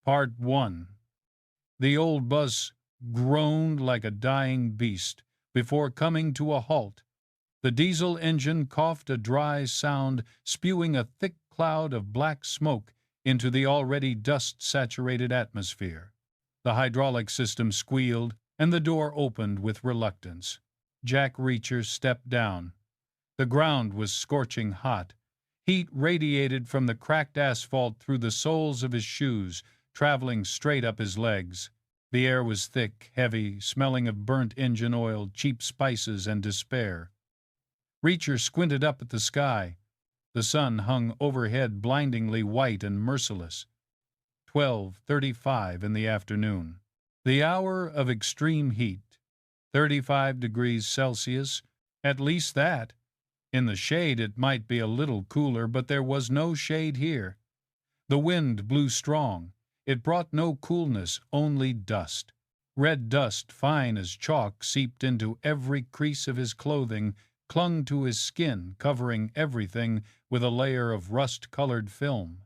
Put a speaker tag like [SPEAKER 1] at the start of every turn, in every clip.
[SPEAKER 1] Part 1. The old bus groaned like a dying beast before coming to a halt. The diesel engine coughed a dry sound, spewing a thick cloud of black smoke into the already dust-saturated atmosphere. The hydraulic system squealed, and the door opened with reluctance. Jack Reacher stepped down. The ground was scorching hot. Heat radiated from the cracked asphalt through the soles of his shoes, traveling straight up his legs. The air was thick, heavy, smelling of burnt engine oil, cheap spices, and despair. Reacher squinted up at the sky. The sun hung overhead blindingly white and merciless. 12:35 in the afternoon. The hour of extreme heat. 35 degrees Celsius, at least that. In the shade it might be a little cooler, but there was no shade here. The wind blew strong. It brought no coolness, only dust. Red dust, fine as chalk, seeped into every crease of his clothing, clung to his skin, covering everything with a layer of rust-colored film.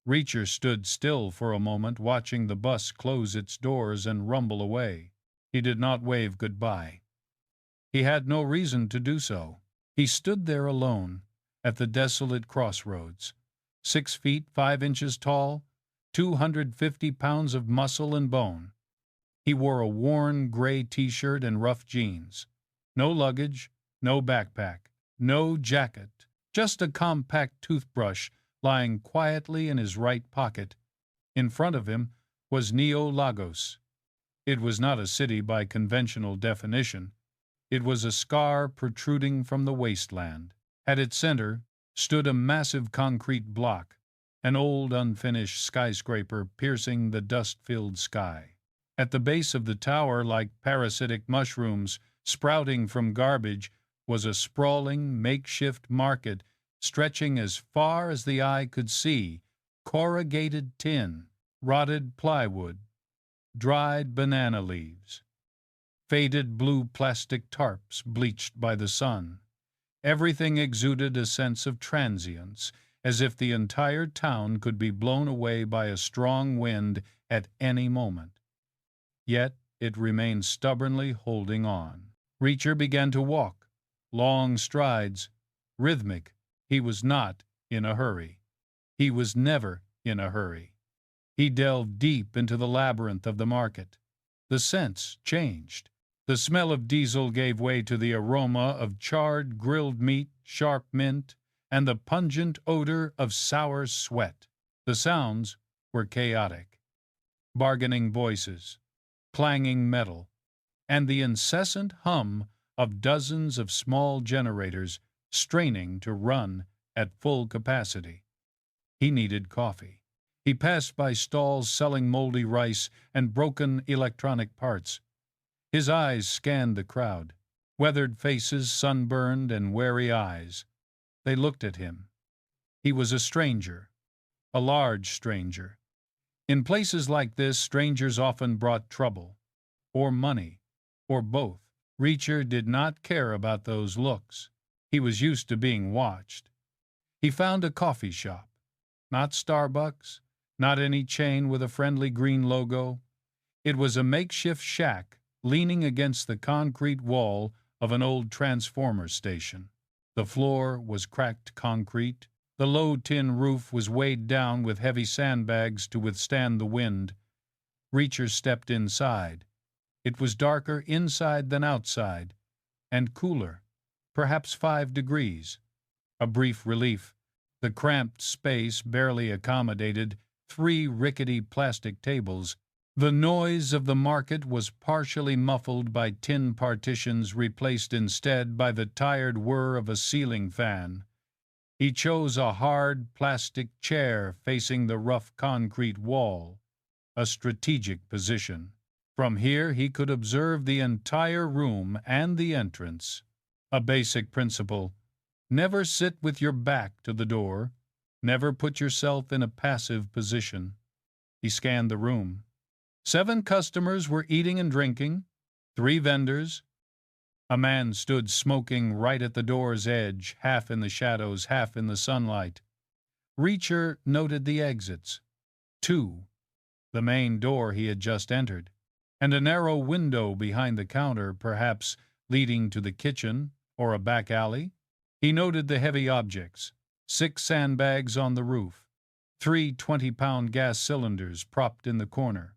[SPEAKER 1] Reacher stood still for a moment, watching the bus close its doors and rumble away. He did not wave goodbye. He had no reason to do so. He stood there alone, at the desolate crossroads, 6 feet 5 inches tall, 250 pounds of muscle and bone. He wore a worn gray T-shirt and rough jeans. No luggage, no backpack, no jacket, just a compact toothbrush lying quietly in his right pocket. In front of him was Neo-Lagos. It was not a city by conventional definition. It was a scar protruding from the wasteland. At its center stood a massive concrete block, an old unfinished skyscraper piercing the dust-filled sky. At the base of the tower, like parasitic mushrooms sprouting from garbage, was a sprawling, makeshift market stretching as far as the eye could see: corrugated tin, rotted plywood, dried banana leaves, faded blue plastic tarps bleached by the sun. Everything exuded a sense of transience, as if the entire town could be blown away by a strong wind at any moment. Yet it remained stubbornly holding on. Reacher began to walk, long strides, rhythmic. He was not in a hurry. He was never in a hurry. He delved deep into the labyrinth of the market. The scents changed. The smell of diesel gave way to the aroma of charred grilled meat, sharp mint, and the pungent odor of sour sweat. The sounds were chaotic. Bargaining voices, clanging metal, and the incessant hum of dozens of small generators straining to run at full capacity. He needed coffee. He passed by stalls selling moldy rice and broken electronic parts. His eyes scanned the crowd, weathered faces, sunburned and wary eyes. They looked at him. He was a stranger, a large stranger. In places like this, strangers often brought trouble, or money, or both. Reacher did not care about those looks. He was used to being watched. He found a coffee shop. Not Starbucks, not any chain with a friendly green logo. It was a makeshift shack leaning against the concrete wall of an old transformer station. The floor was cracked concrete. The low tin roof was weighed down with heavy sandbags to withstand the wind. Reacher stepped inside. It was darker inside than outside, and cooler, perhaps 5 degrees. A brief relief. The cramped space barely accommodated 3 rickety plastic tables. The noise of the market was partially muffled by tin partitions, replaced instead by the tired whir of a ceiling fan. He chose a hard plastic chair facing the rough concrete wall, a strategic position. From here he could observe the entire room and the entrance. A basic principle: never sit with your back to the door, never put yourself in a passive position. He scanned the room. 7 customers were eating and drinking, 3 vendors. A man stood smoking right at the door's edge, half in the shadows, half in the sunlight. Reacher noted the exits. 2. the main door he had just entered, and a narrow window behind the counter, perhaps leading to the kitchen or a back alley. He noted the heavy objects: 6 sandbags on the roof, 3 20-pound gas cylinders propped in the corner.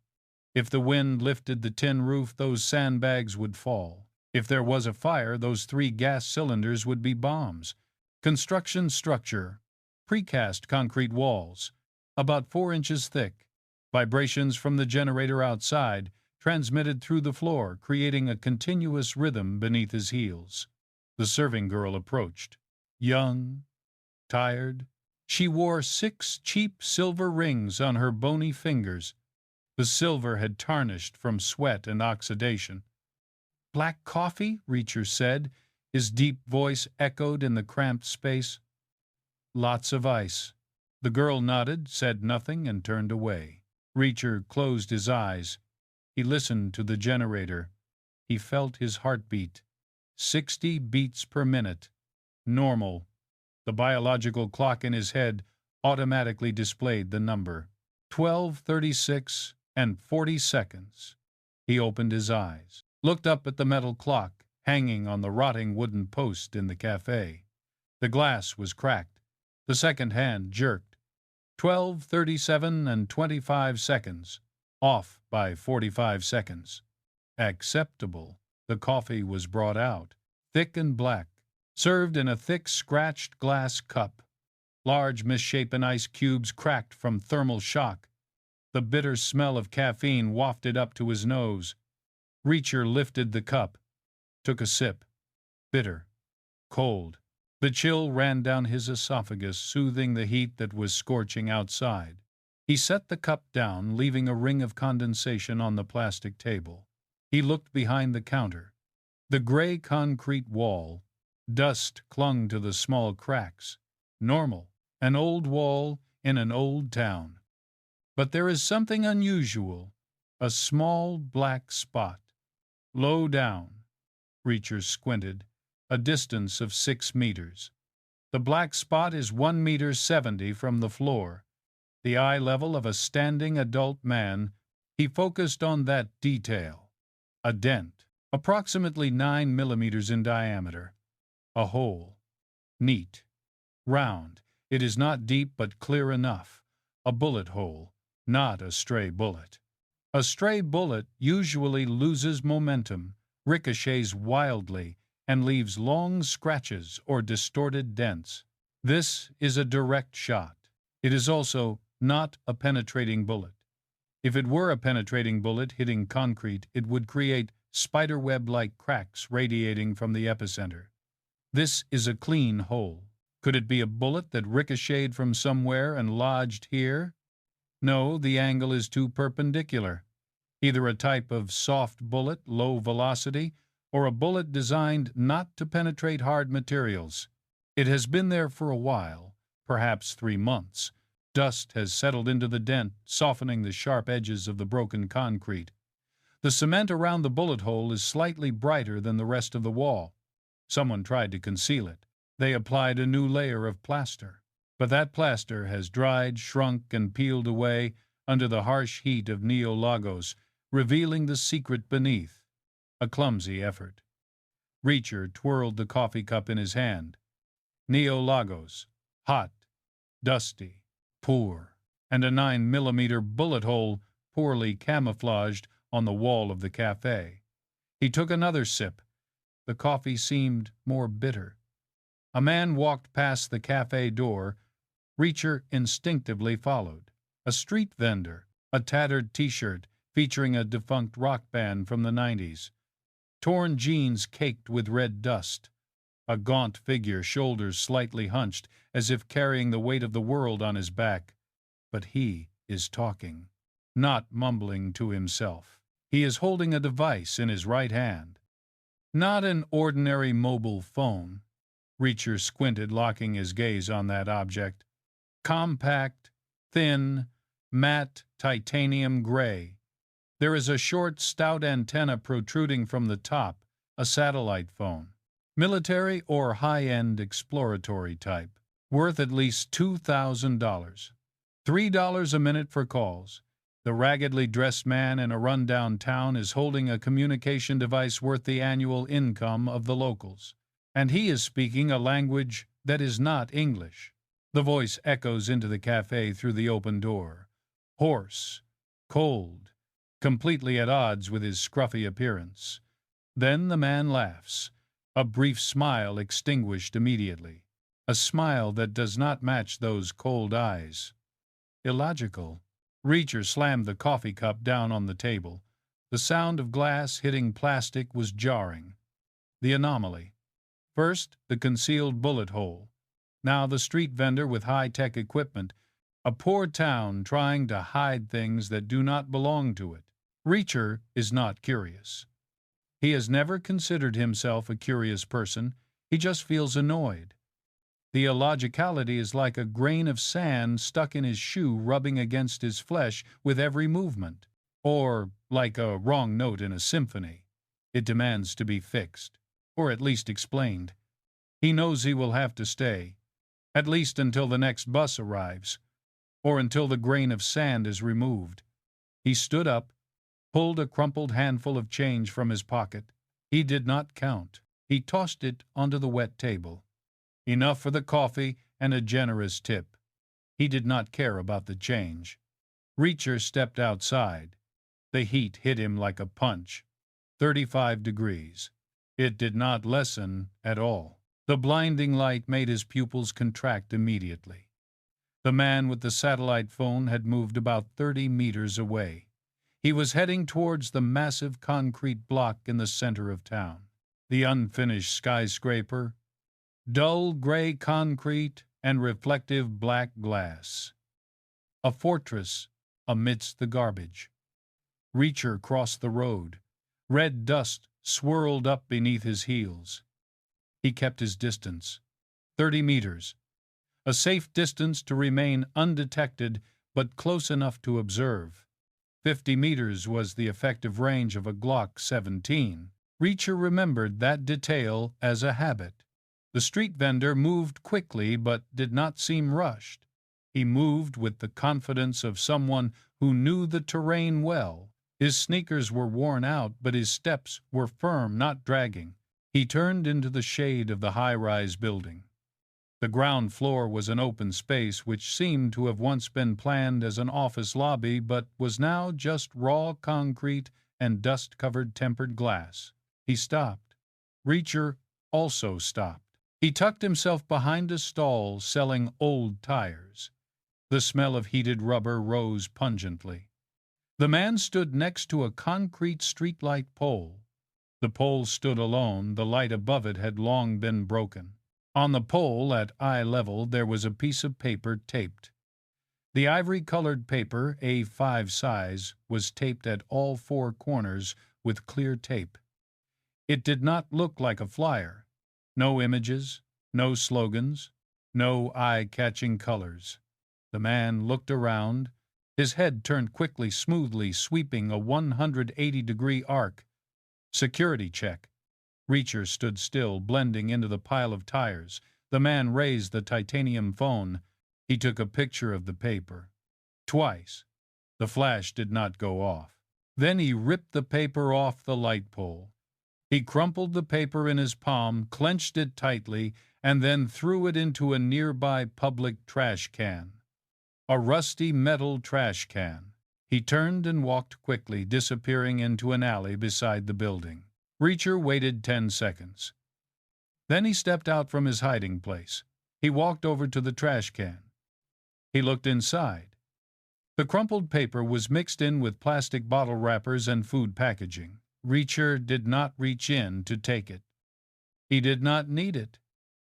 [SPEAKER 1] If the wind lifted the tin roof, those sandbags would fall. If there was a fire, those 3 gas cylinders would be bombs. Construction structure: precast concrete walls, about 4 inches thick. Vibrations from the generator outside transmitted through the floor, creating a continuous rhythm beneath his heels. The serving girl approached. Young, tired, she wore 6 cheap silver rings on her bony fingers. The silver had tarnished from sweat and oxidation. "Black coffee?" Reacher said. His deep voice echoed in the cramped space. "Lots of ice." The girl nodded, said nothing, and turned away. Reacher closed his eyes. He listened to the generator. He felt his heartbeat. 60 beats per minute. Normal. The biological clock in his head automatically displayed the number. 12:36 and 40 seconds. He opened his eyes, looked up at the metal clock hanging on the rotting wooden post in the cafe. The glass was cracked. The second hand jerked. 12:37 and 25 seconds. Off by 45 seconds. Acceptable. The coffee was brought out, thick and black, served in a thick scratched glass cup. Large misshapen ice cubes cracked from thermal shock. The bitter smell of caffeine wafted up to his nose. Reacher lifted the cup, took a sip. Bitter. Cold. The chill ran down his esophagus, soothing the heat that was scorching outside. He set the cup down, leaving a ring of condensation on the plastic table. He looked behind the counter. The gray concrete wall. Dust clung to the small cracks. Normal. An old wall in an old town. But there is something unusual. A small black spot. Low down. Reacher squinted. A distance of 6 meters. The black spot is 1.70 meters from the floor. The eye level of a standing adult man. He focused on that detail. A dent, approximately 9 millimeters in diameter. A hole. Neat. Round. It is not deep but clear enough. A bullet hole, not a stray bullet. A stray bullet usually loses momentum, ricochets wildly, and leaves long scratches or distorted dents. This is a direct shot. It is also not a penetrating bullet. If it were a penetrating bullet hitting concrete, it would create spiderweb-like cracks radiating from the epicenter. This is a clean hole. Could it be a bullet that ricocheted from somewhere and lodged here? No, the angle is too perpendicular. Either a type of soft bullet, low velocity, or a bullet designed not to penetrate hard materials. It has been there for a while, perhaps 3 months. Dust has settled into the dent, softening the sharp edges of the broken concrete. The cement around the bullet hole is slightly brighter than the rest of the wall. Someone tried to conceal it. They applied a new layer of plaster. But that plaster has dried, shrunk, and peeled away under the harsh heat of Neo-Lagos, revealing the secret beneath. A clumsy effort. Reacher twirled the coffee cup in his hand. Neo-Lagos. Hot. Dusty. Poor. And a 9-millimeter bullet hole poorly camouflaged on the wall of the cafe. He took another sip. The coffee seemed more bitter. A man walked past the cafe door. Reacher instinctively followed. A street vendor. A tattered T-shirt featuring a defunct rock band from the 90s. Torn jeans caked with red dust. A gaunt figure, shoulders slightly hunched, as if carrying the weight of the world on his back. But he is talking, not mumbling to himself. He is holding a device in his right hand. Not an ordinary mobile phone. Reacher squinted, locking his gaze on that object. Compact, thin, matte titanium gray. There is a short, stout antenna protruding from the top, a satellite phone. Military or high-end exploratory type. Worth at least $2,000. $3 a minute for calls. The raggedly dressed man in a rundown town is holding a communication device worth the annual income of the locals, and he is speaking a language that is not English. The voice echoes into the cafe through the open door, hoarse, cold, completely at odds with his scruffy appearance. Then the man laughs, a brief smile extinguished immediately, a smile that does not match those cold eyes. Illogical. Reacher slammed the coffee cup down on the table. The sound of glass hitting plastic was jarring. The anomaly. First, the concealed bullet hole. Now the street vendor with high-tech equipment. A poor town trying to hide things that do not belong to it. Reacher is not curious. He has never considered himself a curious person. He just feels annoyed. The illogicality is like a grain of sand stuck in his shoe rubbing against his flesh with every movement, or like a wrong note in a symphony. It demands to be fixed, or at least explained. He knows he will have to stay, at least until the next bus arrives, or until the grain of sand is removed. He stood up, pulled a crumpled handful of change from his pocket. He did not count. He tossed it onto the wet table. Enough for the coffee and a generous tip. He did not care about the change. Reacher stepped outside. The heat hit him like a punch. 35 degrees. It did not lessen at all. The blinding light made his pupils contract immediately. The man with the satellite phone had moved about 30 meters away. He was heading towards the massive concrete block in the center of town. The unfinished skyscraper, dull gray concrete and reflective black glass. A fortress amidst the garbage. Reacher crossed the road. Red dust swirled up beneath his heels. He kept his distance. 30 meters. A safe distance to remain undetected, but close enough to observe. 50 meters was the effective range of a Glock 17. Reacher remembered that detail as a habit. The street vendor moved quickly but did not seem rushed. He moved with the confidence of someone who knew the terrain well. His sneakers were worn out, but his steps were firm, not dragging. He turned into the shade of the high-rise building. The ground floor was an open space which seemed to have once been planned as an office lobby but was now just raw concrete and dust-covered tempered glass. He stopped. Reacher also stopped. He tucked himself behind a stall selling old tires. The smell of heated rubber rose pungently. The man stood next to a concrete streetlight pole. The pole stood alone. The light above it had long been broken. On the pole, at eye level, there was a piece of paper taped. The ivory-colored paper, A5 size, was taped at all four corners with clear tape. It did not look like a flyer. No images, no slogans, no eye-catching colors. The man looked around. His head turned quickly, smoothly, sweeping a 180-degree arc. Security check. Reacher stood still, blending into the pile of tires. The man raised the titanium phone. He took a picture of the paper. Twice. The flash did not go off. Then he ripped the paper off the light pole. He crumpled the paper in his palm, clenched it tightly, and then threw it into a nearby public trash can. A rusty metal trash can. He turned and walked quickly, disappearing into an alley beside the building. Reacher waited 10 seconds. Then he stepped out from his hiding place. He walked over to the trash can. He looked inside. The crumpled paper was mixed in with plastic bottle wrappers and food packaging. Reacher did not reach in to take it. He did not need it.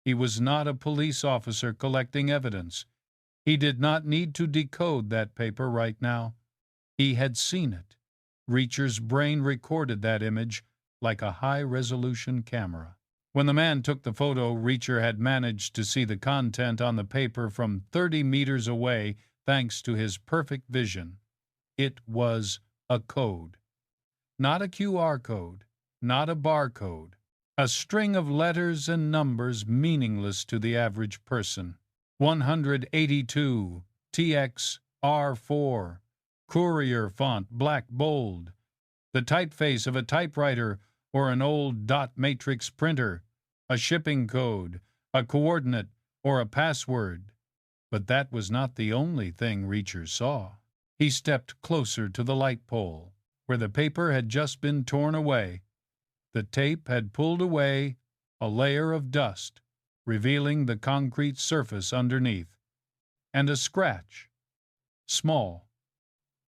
[SPEAKER 1] He was not a police officer collecting evidence. He did not need to decode that paper right now. He had seen it. Reacher's brain recorded that image like a high-resolution camera. When the man took the photo, Reacher had managed to see the content on the paper from 30 meters away thanks to his perfect vision. It was a code. Not a QR code, not a barcode. A string of letters and numbers meaningless to the average person. 182 TXR4 courier font, black bold, the typeface of a typewriter or an old dot matrix printer, a shipping code, a coordinate, or a password. But that was not the only thing Reacher saw. He stepped closer to the light pole, where the paper had just been torn away. The tape had pulled away a layer of dust, revealing the concrete surface underneath, and a scratch, small,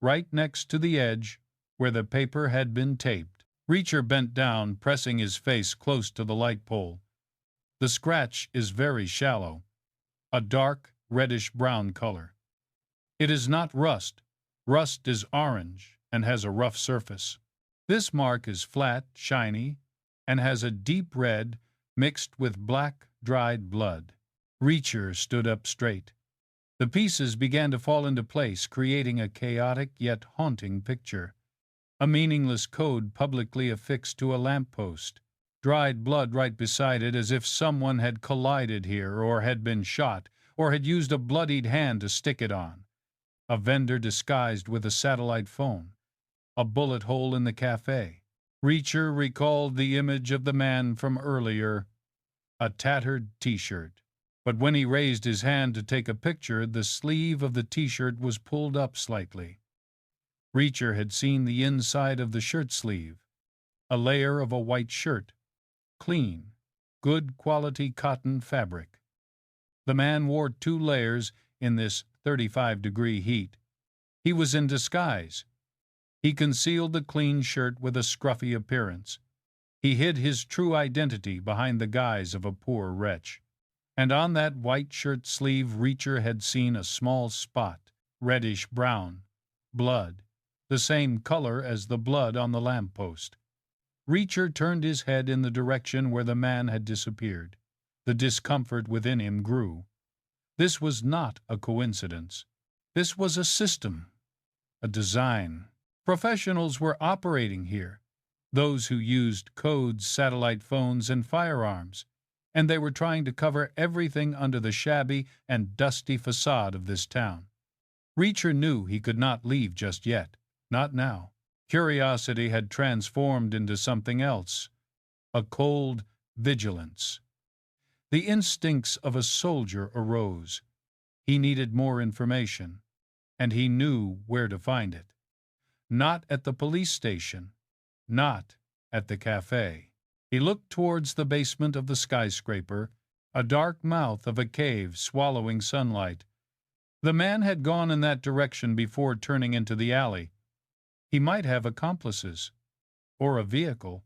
[SPEAKER 1] right next to the edge where the paper had been taped. Reacher bent down, pressing his face close to the light pole. The scratch is very shallow, a dark reddish-brown color. It is not rust. Rust is orange and has a rough surface. This mark is flat, shiny, and has a deep red mixed with black, dried blood. Reacher stood up straight. The pieces began to fall into place, creating a chaotic yet haunting picture. A meaningless code publicly affixed to a lamppost. Dried blood right beside it, as if someone had collided here, or had been shot, or had used a bloodied hand to stick it on. A vendor disguised with a satellite phone. A bullet hole in the cafe. Reacher recalled the image of the man from earlier, a tattered T-shirt. But when he raised his hand to take a picture, the sleeve of the T-shirt was pulled up slightly. Reacher had seen the inside of the shirt sleeve, a layer of a white shirt, clean, good quality cotton fabric. The man wore 2 layers in this 35-degree heat. He was in disguise. He concealed the clean shirt with a scruffy appearance. He hid his true identity behind the guise of a poor wretch. And on that white shirt sleeve Reacher had seen a small spot, reddish-brown, blood, the same color as the blood on the lamppost. Reacher turned his head in the direction where the man had disappeared. The discomfort within him grew. This was not a coincidence. This was a system, a design. Professionals were operating here, those who used codes, satellite phones, and firearms, and they were trying to cover everything under the shabby and dusty facade of this town. Reacher knew he could not leave just yet, not now. Curiosity had transformed into something else, a cold vigilance. The instincts of a soldier arose. He needed more information, and he knew where to find it. Not at the police station, not at the cafe. He looked towards the basement of the skyscraper, a dark mouth of a cave swallowing sunlight. The man had gone in that direction before turning into the alley. He might have accomplices, or a vehicle.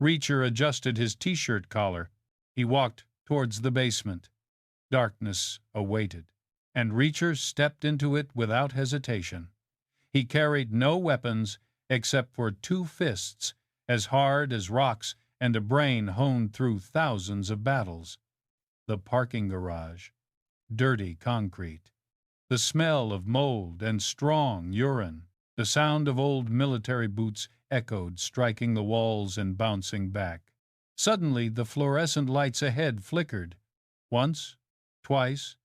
[SPEAKER 1] Reacher adjusted his T-shirt collar. He walked towards the basement. Darkness awaited, and Reacher stepped into it without hesitation. He carried no weapons except for 2 fists, as hard as rocks, and a brain honed through thousands of battles. The parking garage, dirty concrete, the smell of mold and strong urine, the sound of old military boots echoed, striking the walls and bouncing back. Suddenly the fluorescent lights ahead flickered, once, twice,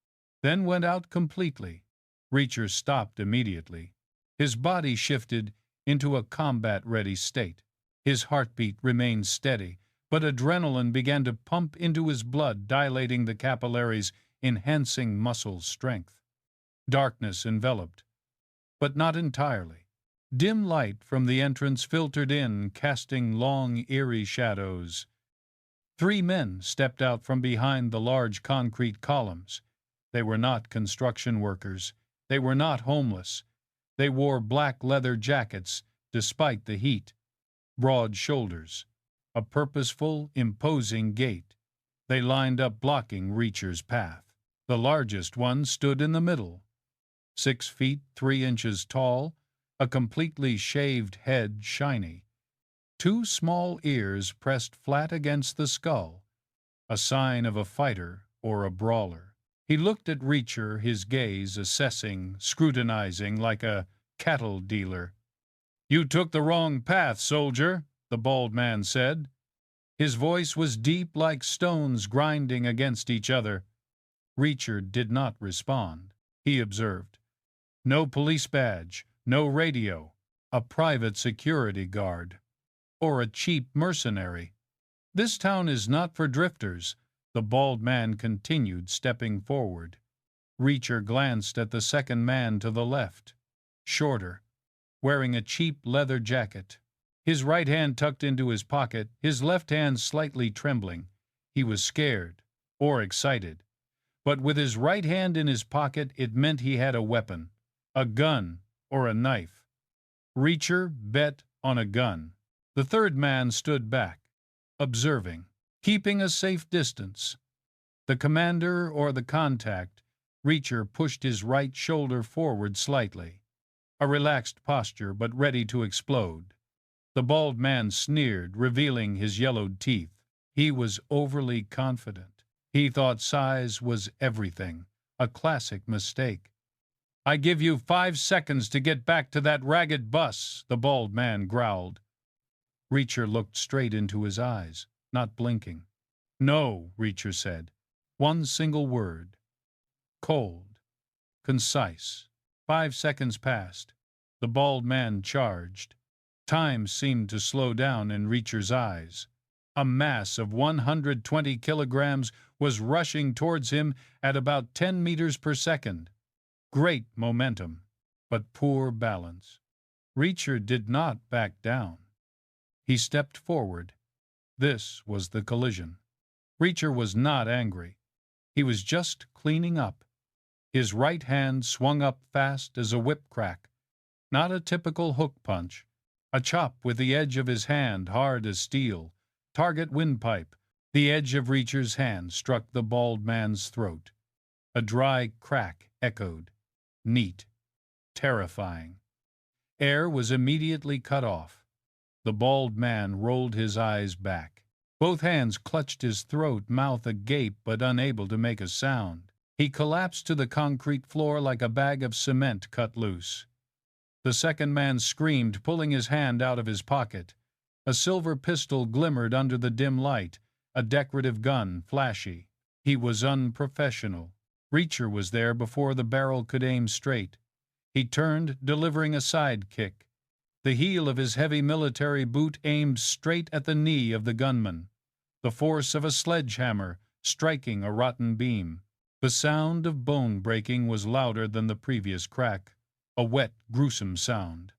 [SPEAKER 1] then went out completely. Reacher stopped immediately. His body shifted into a combat-ready state. His heartbeat remained steady, but adrenaline began to pump into his blood, dilating the capillaries, enhancing muscle strength. Darkness enveloped, but not entirely. Dim light from the entrance filtered in, casting long, eerie shadows. 3 men stepped out from behind the large concrete columns. They were not construction workers. They were not homeless. They wore black leather jackets, despite the heat, broad shoulders, a purposeful, imposing gait. They lined up, blocking Reacher's path. The largest one stood in the middle, 6 feet 3 inches tall, a completely shaved head shiny, 2 small ears pressed flat against the skull, a sign of a fighter or a brawler. He looked at Reacher, his gaze assessing, scrutinizing like a cattle dealer. "You took the wrong path, soldier," the bald man said. His voice was deep like stones grinding against each other. Reacher did not respond. He observed. No police badge, no radio, a private security guard, or a cheap mercenary. This town is not for drifters, the bald man continued, stepping forward. Reacher glanced at the second man to the left, shorter, wearing a cheap leather jacket, his right hand tucked into his pocket, his left hand slightly trembling. He was scared or excited, but with his right hand in his pocket it meant he had a weapon, a gun or a knife. Reacher bet on a gun. The third man stood back, observing, keeping a safe distance. The commander or the contact, Reacher pushed his right shoulder forward slightly, a relaxed posture but ready to explode. The bald man sneered, revealing his yellowed teeth. He was overly confident. He thought size was everything, a classic mistake. "I give you 5 seconds to get back to that ragged bus," the bald man growled. Reacher looked straight into his eyes, not blinking. "No," Reacher said. One single word. Cold. Concise. 5 seconds passed. The bald man charged. Time seemed to slow down in Reacher's eyes. A mass of 120 kilograms was rushing towards him at about 10 meters per second. Great momentum, but poor balance. Reacher did not back down. He stepped forward. This was the collision. Reacher was not angry. He was just cleaning up. His right hand swung up fast as a whip crack. Not a typical hook punch. A chop with the edge of his hand hard as steel. Target windpipe. The edge of Reacher's hand struck the bald man's throat. A dry crack echoed. Neat. Terrifying. Air was immediately cut off. The bald man rolled his eyes back. Both hands clutched his throat, mouth agape but unable to make a sound. He collapsed to the concrete floor like a bag of cement cut loose. The second man screamed, pulling his hand out of his pocket. A silver pistol glimmered under the dim light, a decorative gun, flashy. He was unprofessional. Reacher was there before the barrel could aim straight. He turned, delivering a side kick. The heel of his heavy military boot aimed straight at the knee of the gunman. The force of a sledgehammer striking a rotten beam. The sound of bone breaking was louder than the previous crack. A wet, gruesome sound.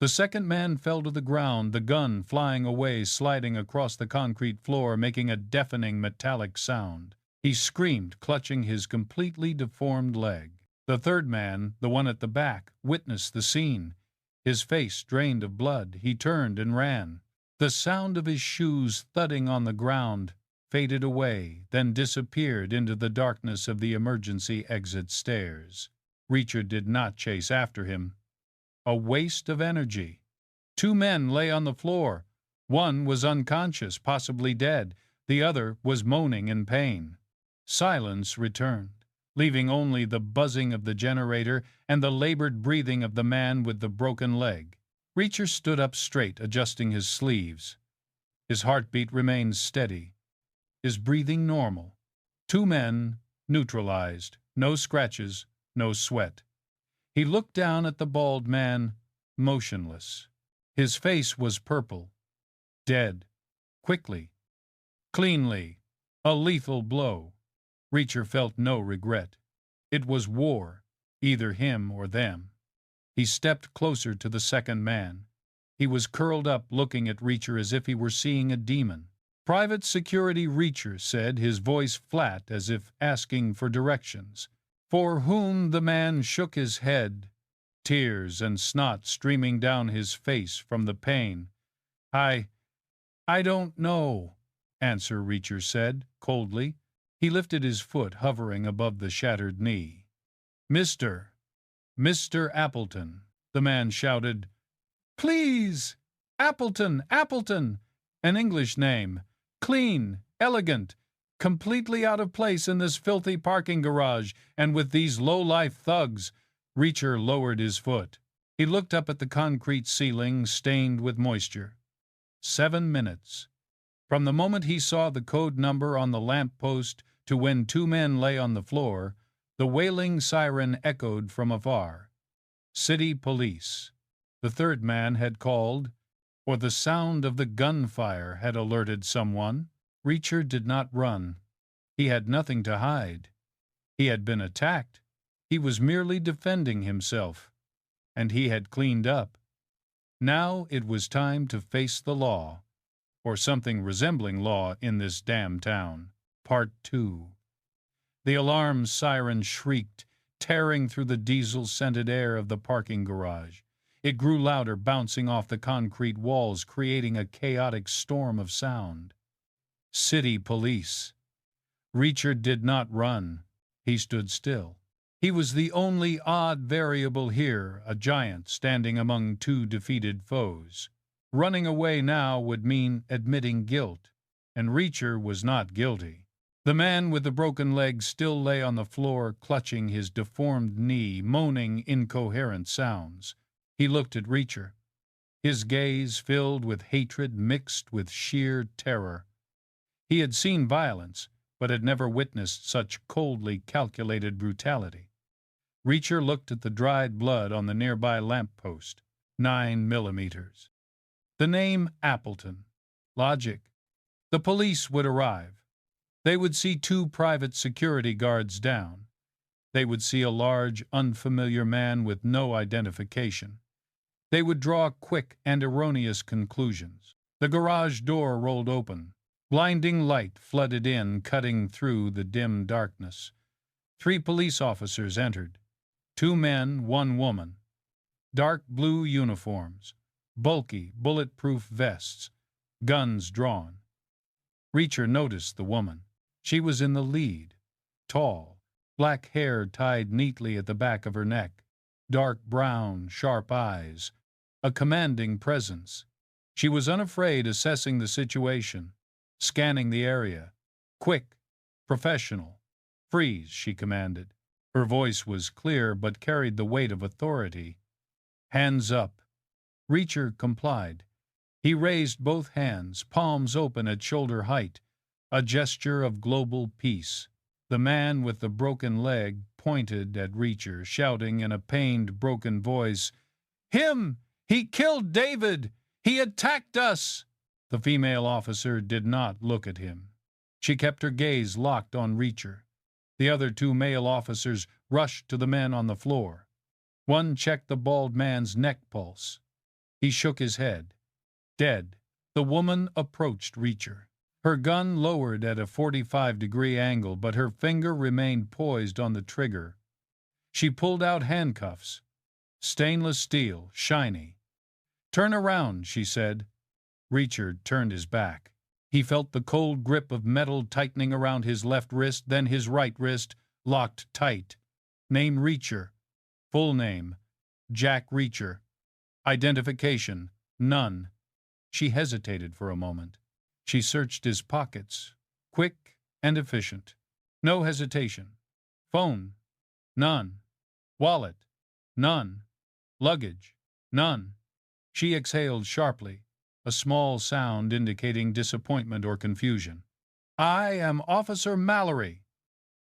[SPEAKER 1] The second man fell to the ground, the gun flying away, sliding across the concrete floor, making a deafening metallic sound. He screamed, clutching his completely deformed leg. The third man, the one at the back, witnessed the scene. His face drained of blood. He turned and ran. The sound of his shoes thudding on the ground faded away, then disappeared into the darkness of the emergency exit stairs. Reacher did not chase after him. A waste of energy. 2 men lay on the floor. One was unconscious, possibly dead. The other was moaning in pain. Silence returned, leaving only the buzzing of the generator and the labored breathing of the man with the broken leg. Reacher stood up straight, adjusting his sleeves. His heartbeat remained steady, his breathing normal. 2 men, neutralized, no scratches, no sweat. He looked down at the bald man, motionless. His face was purple. Dead. Quickly. Cleanly. A lethal blow. Reacher felt no regret. It was war, either him or them. He stepped closer to the second man. He was curled up, looking at Reacher as if he were seeing a demon. "Private Security Reacher," said, his voice flat as if asking for directions. For whom the man shook his head, tears and snot streaming down his face from the pain. I don't know," answer Reacher said, coldly. He lifted his foot, hovering above the shattered knee. Mr. Appleton," the man shouted. "Please! Appleton! Appleton! An English name. Clean, elegant, completely out of place in this filthy parking garage, and with these low-life thugs." Reacher lowered his foot. He looked up at the concrete ceiling, stained with moisture. 7 minutes. From the moment he saw the code number on the lamp post to when 2 men lay on the floor, the wailing siren echoed from afar. City police. The third man had called, or the sound of the gunfire had alerted someone. Reacher did not run. He had nothing to hide. He had been attacked. He was merely defending himself. And he had cleaned up. Now it was time to face the law, or something resembling law in this damn town. Part 2. The alarm siren shrieked, tearing through the diesel-scented air of the parking garage. It grew louder, bouncing off the concrete walls, creating a chaotic storm of sound. City police. Reacher did not run. He stood still. He was the only odd variable here, a giant standing among two defeated foes. Running away now would mean admitting guilt, and Reacher was not guilty. The man with the broken leg still lay on the floor, clutching his deformed knee, moaning incoherent sounds. He looked at Reacher, his gaze filled with hatred mixed with sheer terror. He had seen violence, but had never witnessed such coldly calculated brutality. Reacher looked at the dried blood on the nearby lamp-post. 9 millimeters. The name Appleton. Logic. The police would arrive. They would see 2 private security guards down. They would see a large, unfamiliar man with no identification. They would draw quick and erroneous conclusions. The garage door rolled open. Blinding light flooded in, cutting through the dim darkness. 3 police officers entered. 2 men, 1 woman. Dark blue uniforms, bulky, bulletproof vests, guns drawn. Reacher noticed the woman. She was in the lead. Tall, black hair tied neatly at the back of her neck, dark brown, sharp eyes, a commanding presence. She was unafraid, assessing the situation, scanning the area. Quick, professional. Freeze, she commanded. Her voice was clear but carried the weight of authority. Hands up. Reacher complied. He raised both hands, palms open at shoulder height, a gesture of global peace. The man with the broken leg pointed at Reacher, shouting in a pained, broken voice, "Him! He killed David! He attacked us!" The female officer did not look at him. She kept her gaze locked on Reacher. The other 2 male officers rushed to the men on the floor. One checked the bald man's neck pulse. He shook his head. Dead. The woman approached Reacher. Her gun lowered at a 45-degree angle, but her finger remained poised on the trigger. She pulled out handcuffs. Stainless steel, shiny. "Turn around," she said. Reacher turned his back. He felt the cold grip of metal tightening around his left wrist, then his right wrist locked tight. Name Reacher. Full name, Jack Reacher. Identification, none. She hesitated for a moment. She searched his pockets, quick and efficient. No hesitation. Phone, none. Wallet, none. Luggage, none. She exhaled sharply, a small sound indicating disappointment or confusion. "I am Officer Mallory.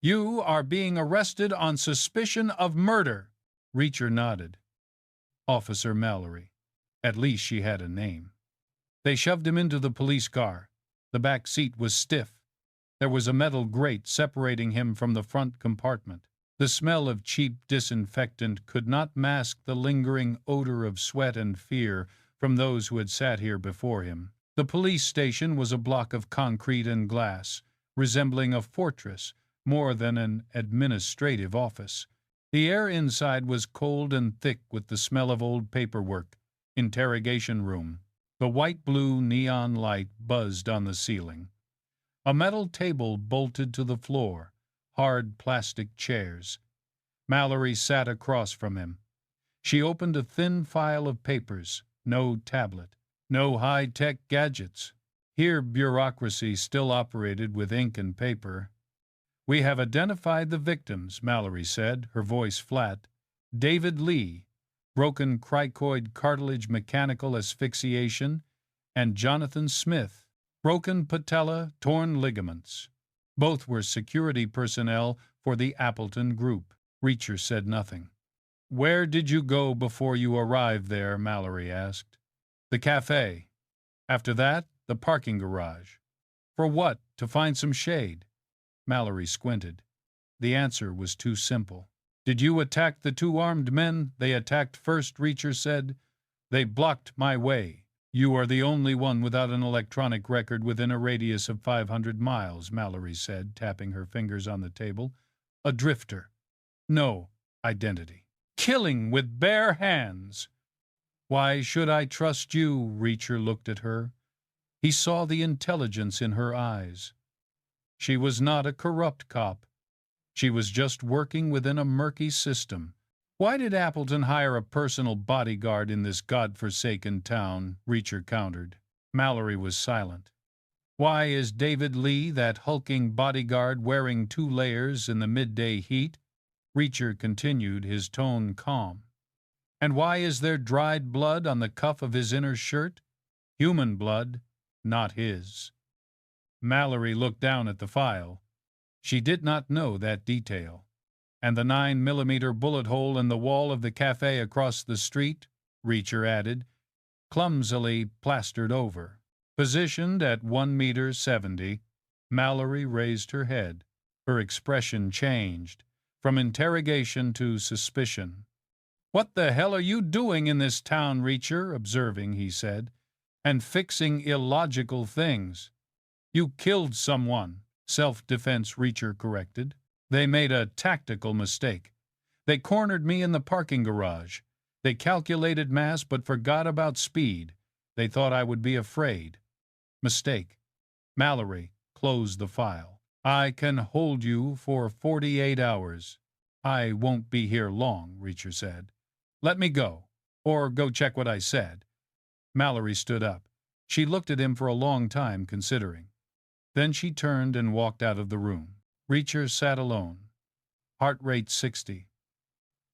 [SPEAKER 1] You are being arrested on suspicion of murder." Reacher nodded. Officer Mallory. At least she had a name. They shoved him into the police car. The back seat was stiff. There was a metal grate separating him from the front compartment. The smell of cheap disinfectant could not mask the lingering odor of sweat and fear from those who had sat here before him. The police station was a block of concrete and glass, resembling a fortress more than an administrative office. The air inside was cold and thick with the smell of old paperwork. Interrogation room. The white-blue neon light buzzed on the ceiling. A metal table bolted to the floor, hard plastic chairs. Mallory sat across from him. She opened a thin file of papers. No tablet. No high-tech gadgets. Here bureaucracy still operated with ink and paper. "We have identified the victims," Mallory said, her voice flat. "David Lee, broken cricoid cartilage mechanical asphyxiation, and Jonathan Smith, broken patella, torn ligaments. Both were security personnel for the Appleton Group." Reacher said nothing. Where did you go before you arrived there? Mallory asked. The cafe. After that, the parking garage. For what? To find some shade? Mallory squinted. The answer was too simple. Did you attack the two armed men they attacked first? Reacher said. They blocked my way. You are the only one without an electronic record within a radius of 500 miles, Mallory said, tapping her fingers on the table. A drifter. No identity. Killing with bare hands. Why should I trust you? Reacher looked at her. He saw the intelligence in her eyes. She was not a corrupt cop. She was just working within a murky system. Why did Appleton hire a personal bodyguard in this godforsaken town? Reacher countered. Mallory was silent. Why is David Lee, that hulking bodyguard, wearing 2 layers in the midday heat? Reacher continued, his tone calm. And why is there dried blood on the cuff of his inner shirt? Human blood, not his. Mallory looked down at the file. She did not know that detail. And the 9mm bullet hole in the wall of the cafe across the street, Reacher added, clumsily plastered over. Positioned at 1.70 meters, Mallory raised her head. Her expression changed, from interrogation to suspicion. What the hell are you doing in this town, Reacher? Observing, he said, and fixing illogical things. You killed someone, self-defense, Reacher corrected. They made a tactical mistake. They cornered me in the parking garage. They calculated mass but forgot about speed. They thought I would be afraid. Mistake. Mallory closed the file. I can hold you for 48 hours. I won't be here long, Reacher said. Let me go, or go check what I said. Mallory stood up. She looked at him for a long time, considering. Then she turned and walked out of the room. Reacher sat alone. Heart rate 60.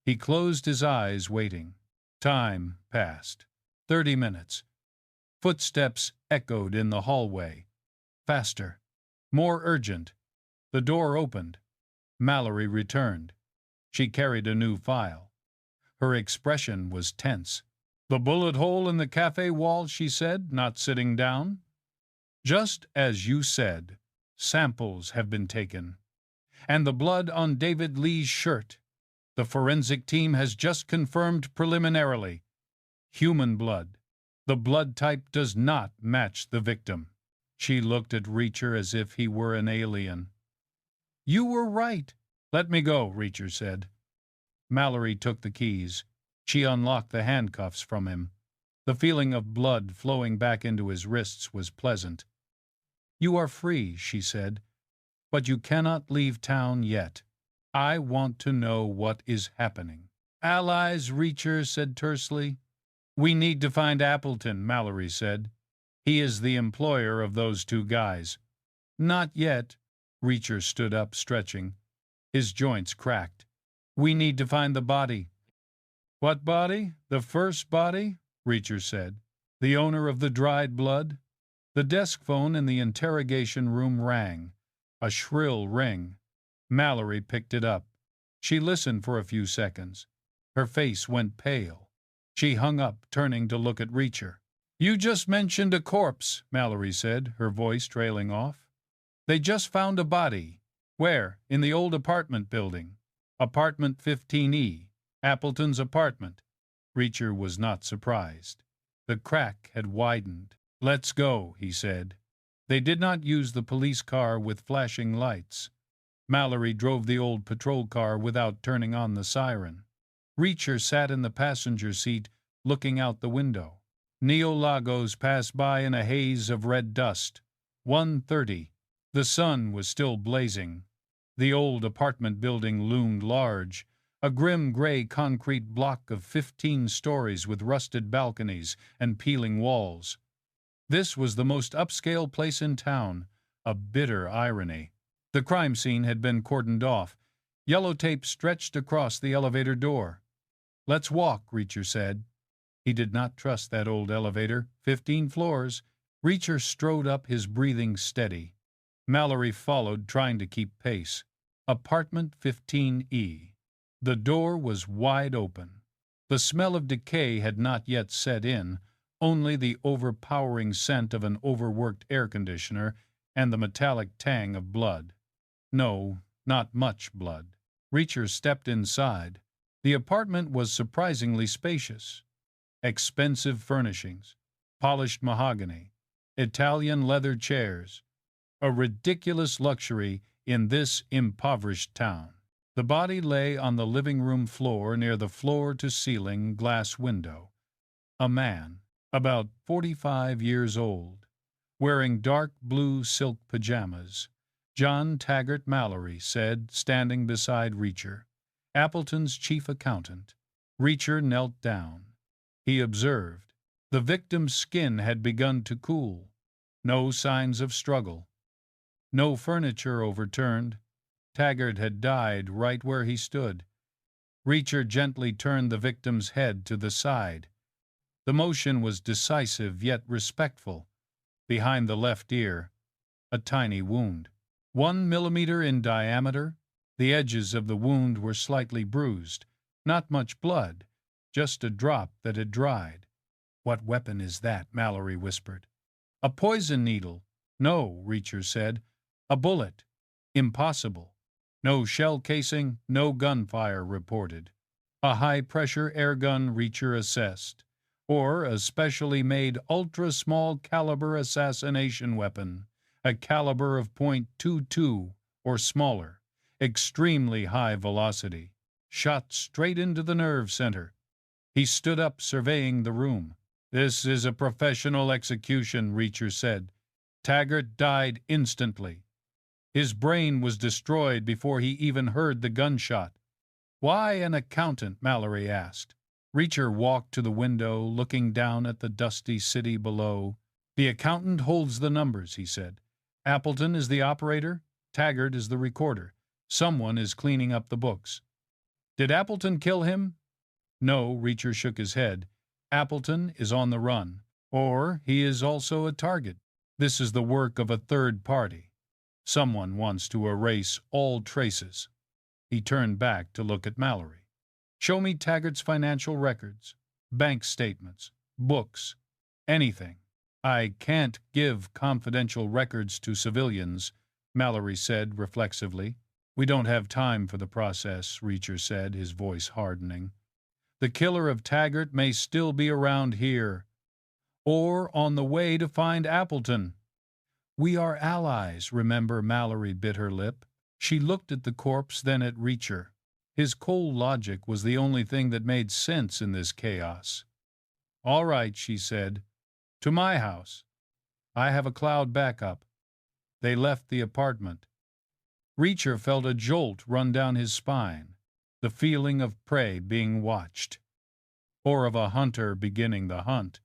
[SPEAKER 1] He closed his eyes, waiting. Time passed. 30 minutes. Footsteps echoed in the hallway. Faster. More urgent. The door opened. Mallory returned. She carried a new file. Her expression was tense. The bullet hole in the cafe wall, she said, not sitting down. Just as you said, samples have been taken. And the blood on David Lee's shirt. The forensic team has just confirmed preliminarily. Human blood. The blood type does not match the victim. She looked at Reacher as if he were an alien. You were right. Let me go, Reacher said. Mallory took the keys. She unlocked the handcuffs from him. The feeling of blood flowing back into his wrists was pleasant. You are free, she said, but you cannot leave town yet. I want to know what is happening. Allies, Reacher said tersely. We need to find Appleton, Mallory said. He is the employer of those 2 guys. Not yet. Reacher stood up, stretching. His joints cracked. We need to find the body. What body? The first body? Reacher said. The owner of the dried blood? The desk phone in the interrogation room rang. A shrill ring. Mallory picked it up. She listened for a few seconds. Her face went pale. She hung up, turning to look at Reacher. You just mentioned a corpse, Mallory said, her voice trailing off. They just found a body. Where? In the old apartment building. Apartment 15E. Appleton's apartment. Reacher was not surprised. The crack had widened. Let's go, he said. They did not use the police car with flashing lights. Mallory drove the old patrol car without turning on the siren. Reacher sat in the passenger seat, looking out the window. Neo Lagos passed by in a haze of red dust. 1:30. The sun was still blazing. The old apartment building loomed large, a grim gray concrete block of 15 stories with rusted balconies and peeling walls. This was the most upscale place in town, a bitter irony. The crime scene had been cordoned off. Yellow tape stretched across the elevator door. Let's walk, Reacher said. He did not trust that old elevator. 15 floors. Reacher strode up, his breathing steady. Mallory followed, trying to keep pace. Apartment 15E. The door was wide open. The smell of decay had not yet set in, only the overpowering scent of an overworked air conditioner and the metallic tang of blood. No, not much blood. Reacher stepped inside. The apartment was surprisingly spacious. Expensive furnishings, polished mahogany, Italian leather chairs, a ridiculous luxury in this impoverished town. The body lay on the living room floor near the floor-to-ceiling glass window. A man, about 45 years old, wearing dark blue silk pajamas. John Taggart Mallory said, standing beside Reacher, Appleton's chief accountant. Reacher knelt down. He observed. The victim's skin had begun to cool. No signs of struggle. No furniture overturned. Taggart had died right where he stood. Reacher gently turned the victim's head to the side. The motion was decisive yet respectful. Behind the left ear, a tiny wound. 1 millimeter in diameter. The edges of the wound were slightly bruised. Not much blood, just a drop that had dried. "What weapon is that?" Mallory whispered. "A poison needle." "No," Reacher said. "A bullet." "Impossible." "No shell casing, no gunfire reported." "A high-pressure air gun," Reacher assessed. "Or a specially made ultra-small caliber assassination weapon, a caliber of .22 or smaller, extremely high velocity, shot straight into the nerve center." He stood up, surveying the room. "This is a professional execution," Reacher said. "Taggart died instantly. His brain was destroyed before he even heard the gunshot." "Why an accountant?" Mallory asked. Reacher walked to the window, looking down at the dusty city below. "The accountant holds the numbers," he said. "Appleton is the operator. Taggart is the recorder. Someone is cleaning up the books." "Did Appleton kill him?" "No," Reacher shook his head. "Appleton is on the run. Or he is also a target. This is the work of a third party. Someone wants to erase all traces." He turned back to look at Mallory. "Show me Taggart's financial records, bank statements, books, anything." "I can't give confidential records to civilians," Mallory said reflexively. "We don't have time for the process," Reacher said, his voice hardening. "The killer of Taggart may still be around here, or on the way to find Appleton." "We are allies, remember," Mallory bit her lip. She looked at the corpse, then at Reacher. His cold logic was the only thing that made sense in this chaos. "All right," she said. "To my house. I have a cloud backup." They left the apartment. Reacher felt a jolt run down his spine, the feeling of prey being watched, or of a hunter beginning the hunt.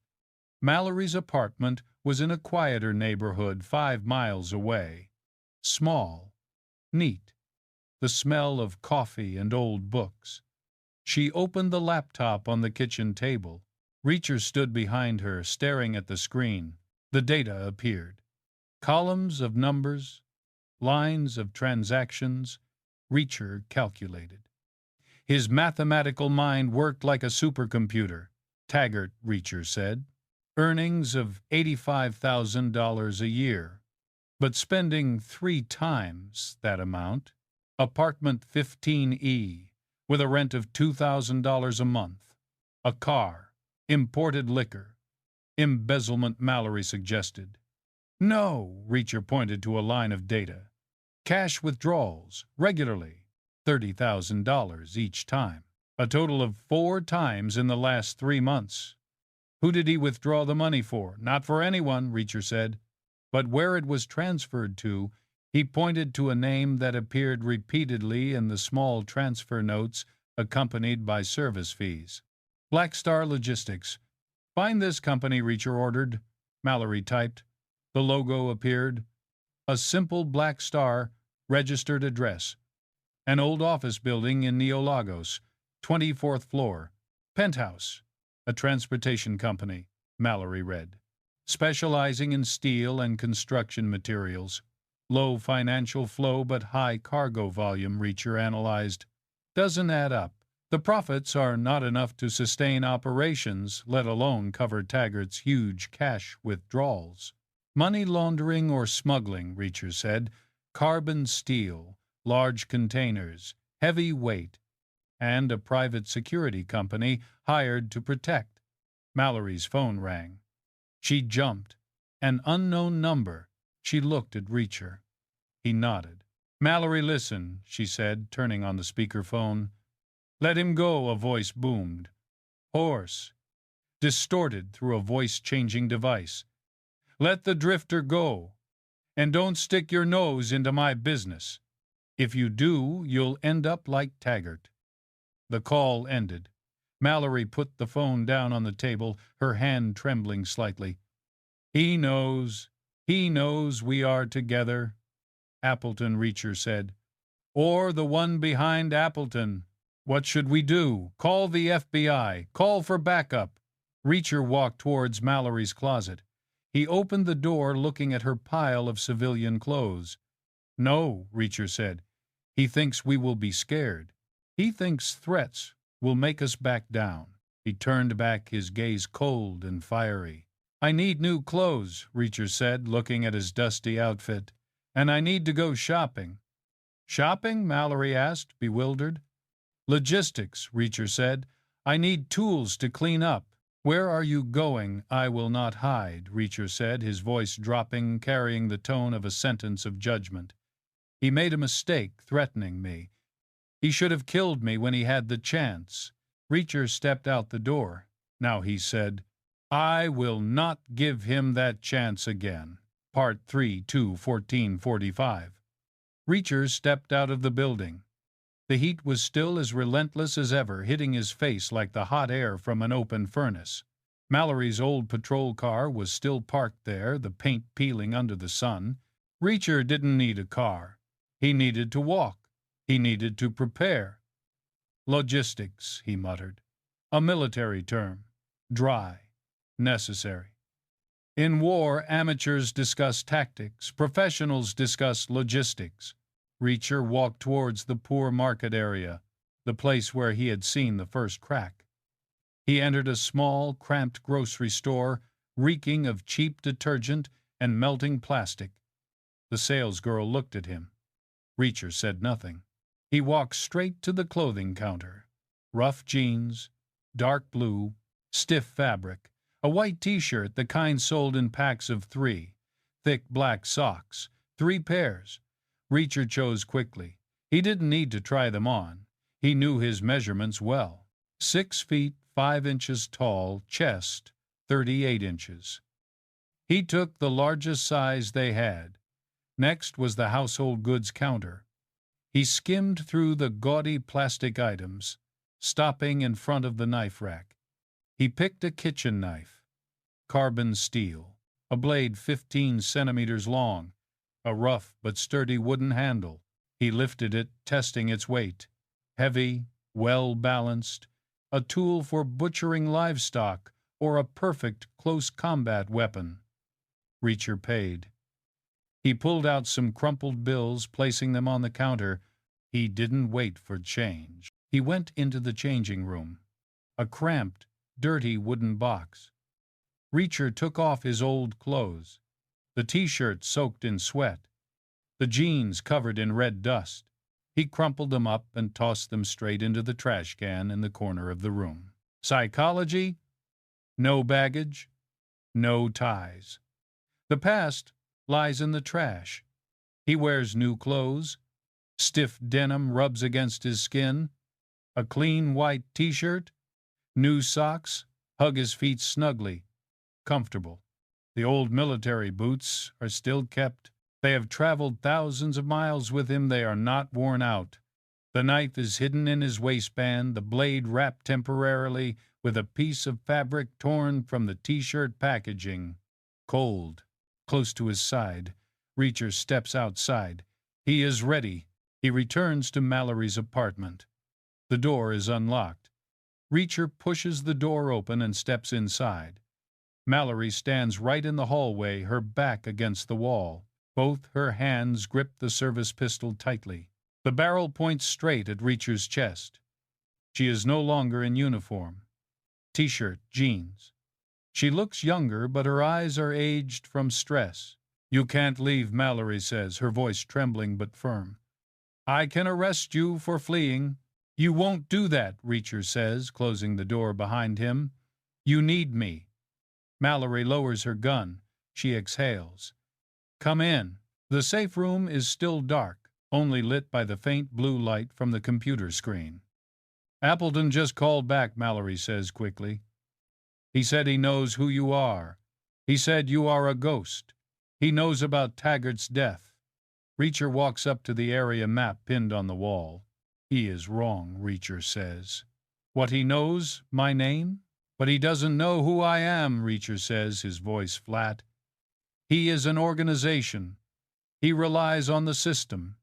[SPEAKER 1] Mallory's apartment was in a quieter neighborhood 5 miles away. Small, neat, the smell of coffee and old books. She opened the laptop on the kitchen table. Reacher stood behind her, staring at the screen. The data appeared. Columns of numbers, lines of transactions. Reacher calculated. His mathematical mind worked like a supercomputer. Taggart, Reacher said. Earnings of $85,000 a year, but spending 3 times that amount. Apartment 15E, with a rent of $2,000 a month. A car, imported liquor. Embezzlement, Mallory suggested. "No," Reacher pointed to a line of data. "Cash withdrawals, regularly, $30,000 each time. A total of 4 times in the last 3 months. Who did he withdraw the money for? Not for anyone," Reacher said. But where it was transferred to, he pointed to a name that appeared repeatedly in the small transfer notes accompanied by service fees. "Black Star Logistics." "Find this company," Reacher ordered. Mallory typed. The logo appeared. A simple black star, registered address. An old office building in Neolagos, 24th floor. Penthouse. A transportation company, Mallory read. Specializing in steel and construction materials. Low financial flow but high cargo volume, Reacher analyzed. doesn't add up. The profits are not enough to sustain operations, let alone cover Taggart's huge cash withdrawals. Money laundering or smuggling, Reacher said. Carbon steel, large containers, heavy weight, and a private security company hired to protect. Mallory's phone rang. She jumped. An unknown number. She looked at Reacher. He nodded. Mallory, listen, she said, turning on the speakerphone. Let him go, a voice boomed. Hoarse. Distorted through a voice-changing device. Let the drifter go. And don't stick your nose into my business. If you do, you'll end up like Taggart. The call ended. Mallory put the phone down on the table, her hand trembling slightly. He knows we are together, Appleton, Reacher said. Or the one behind Appleton. What should we do? Call the FBI. Call for backup. Reacher walked towards Mallory's closet. He opened the door, looking at her pile of civilian clothes. No, Reacher said. He thinks we will be scared. He thinks threats will make us back down. He turned back, his gaze cold and fiery. I need new clothes, Reacher said, looking at his dusty outfit. And I need to go shopping. Shopping? Mallory asked, bewildered. Logistics, Reacher said. I need tools to clean up. Where are you going? I will not hide, Reacher said, his voice dropping, carrying the tone of a sentence of judgment. He made a mistake, threatening me. He should have killed me when he had the chance. Reacher stepped out the door. Now he said, I will not give him that chance again. Part 3, 2/1445. Reacher stepped out of the building. The heat was still as relentless as ever, hitting his face like the hot air from an open furnace. Mallory's old patrol car was still parked there, the paint peeling under the sun. Reacher didn't need a car. He needed to walk. He needed to prepare. Logistics, he muttered. A military term. Dry. Necessary. In war, amateurs discuss tactics. Professionals discuss logistics. Reacher walked towards the poor market area, the place where he had seen the first crack. He entered a small, cramped grocery store, reeking of cheap detergent and melting plastic. The salesgirl looked at him. Reacher said nothing. He walked straight to the clothing counter. Rough jeans, dark blue, stiff fabric, a white T-shirt, the kind sold in packs of 3, thick black socks, 3 pairs. Reacher chose quickly. He didn't need to try them on. He knew his measurements well. 6 feet 5 inches tall, chest 38 inches. He took the largest size they had. Next was the household goods counter. He skimmed through the gaudy plastic items, stopping in front of the knife rack. He picked a kitchen knife. Carbon steel, a blade 15 centimeters long, a rough but sturdy wooden handle. He lifted it, testing its weight. Heavy, well-balanced, a tool for butchering livestock or a perfect close combat weapon. Reacher paid. He pulled out some crumpled bills, placing them on the counter. He didn't wait for change. He went into the changing room. A cramped, dirty wooden box. Reacher took off his old clothes. The T-shirt soaked in sweat. The jeans covered in red dust. He crumpled them up and tossed them straight into the trash can in the corner of the room. Psychology? No baggage. No ties. The past lies in the trash. He wears new clothes. Stiff denim rubs against his skin. A clean white T-shirt. New socks hug his feet snugly. Comfortable. The old military boots are still kept. They have traveled thousands of miles with him. They are not worn out. The knife is hidden in his waistband, the blade wrapped temporarily with a piece of fabric torn from the T-shirt packaging. Cold. Close to his side. Reacher steps outside. He is ready. He returns to Mallory's apartment. The door is unlocked. Reacher pushes the door open and steps inside. Mallory stands right in the hallway, her back against the wall. Both her hands grip the service pistol tightly. The barrel points straight at Reacher's chest. She is no longer in uniform. T-shirt, jeans. She looks younger, but her eyes are aged from stress. "You can't leave," Mallory says, her voice trembling but firm. "I can arrest you for fleeing." "You won't do that," Reacher says, closing the door behind him. "You need me." Mallory lowers her gun. She exhales. "Come in." The safe room is still dark, only lit by the faint blue light from the computer screen. "Appleton just called back," Mallory says quickly. "He said he knows who you are. He said you are a ghost. He knows about Taggart's death." Reacher walks up to the area map pinned on the wall. "He is wrong," Reacher says. "What he knows, my name? But he doesn't know who I am," Reacher says, his voice flat. "He is an organization. He relies on the system.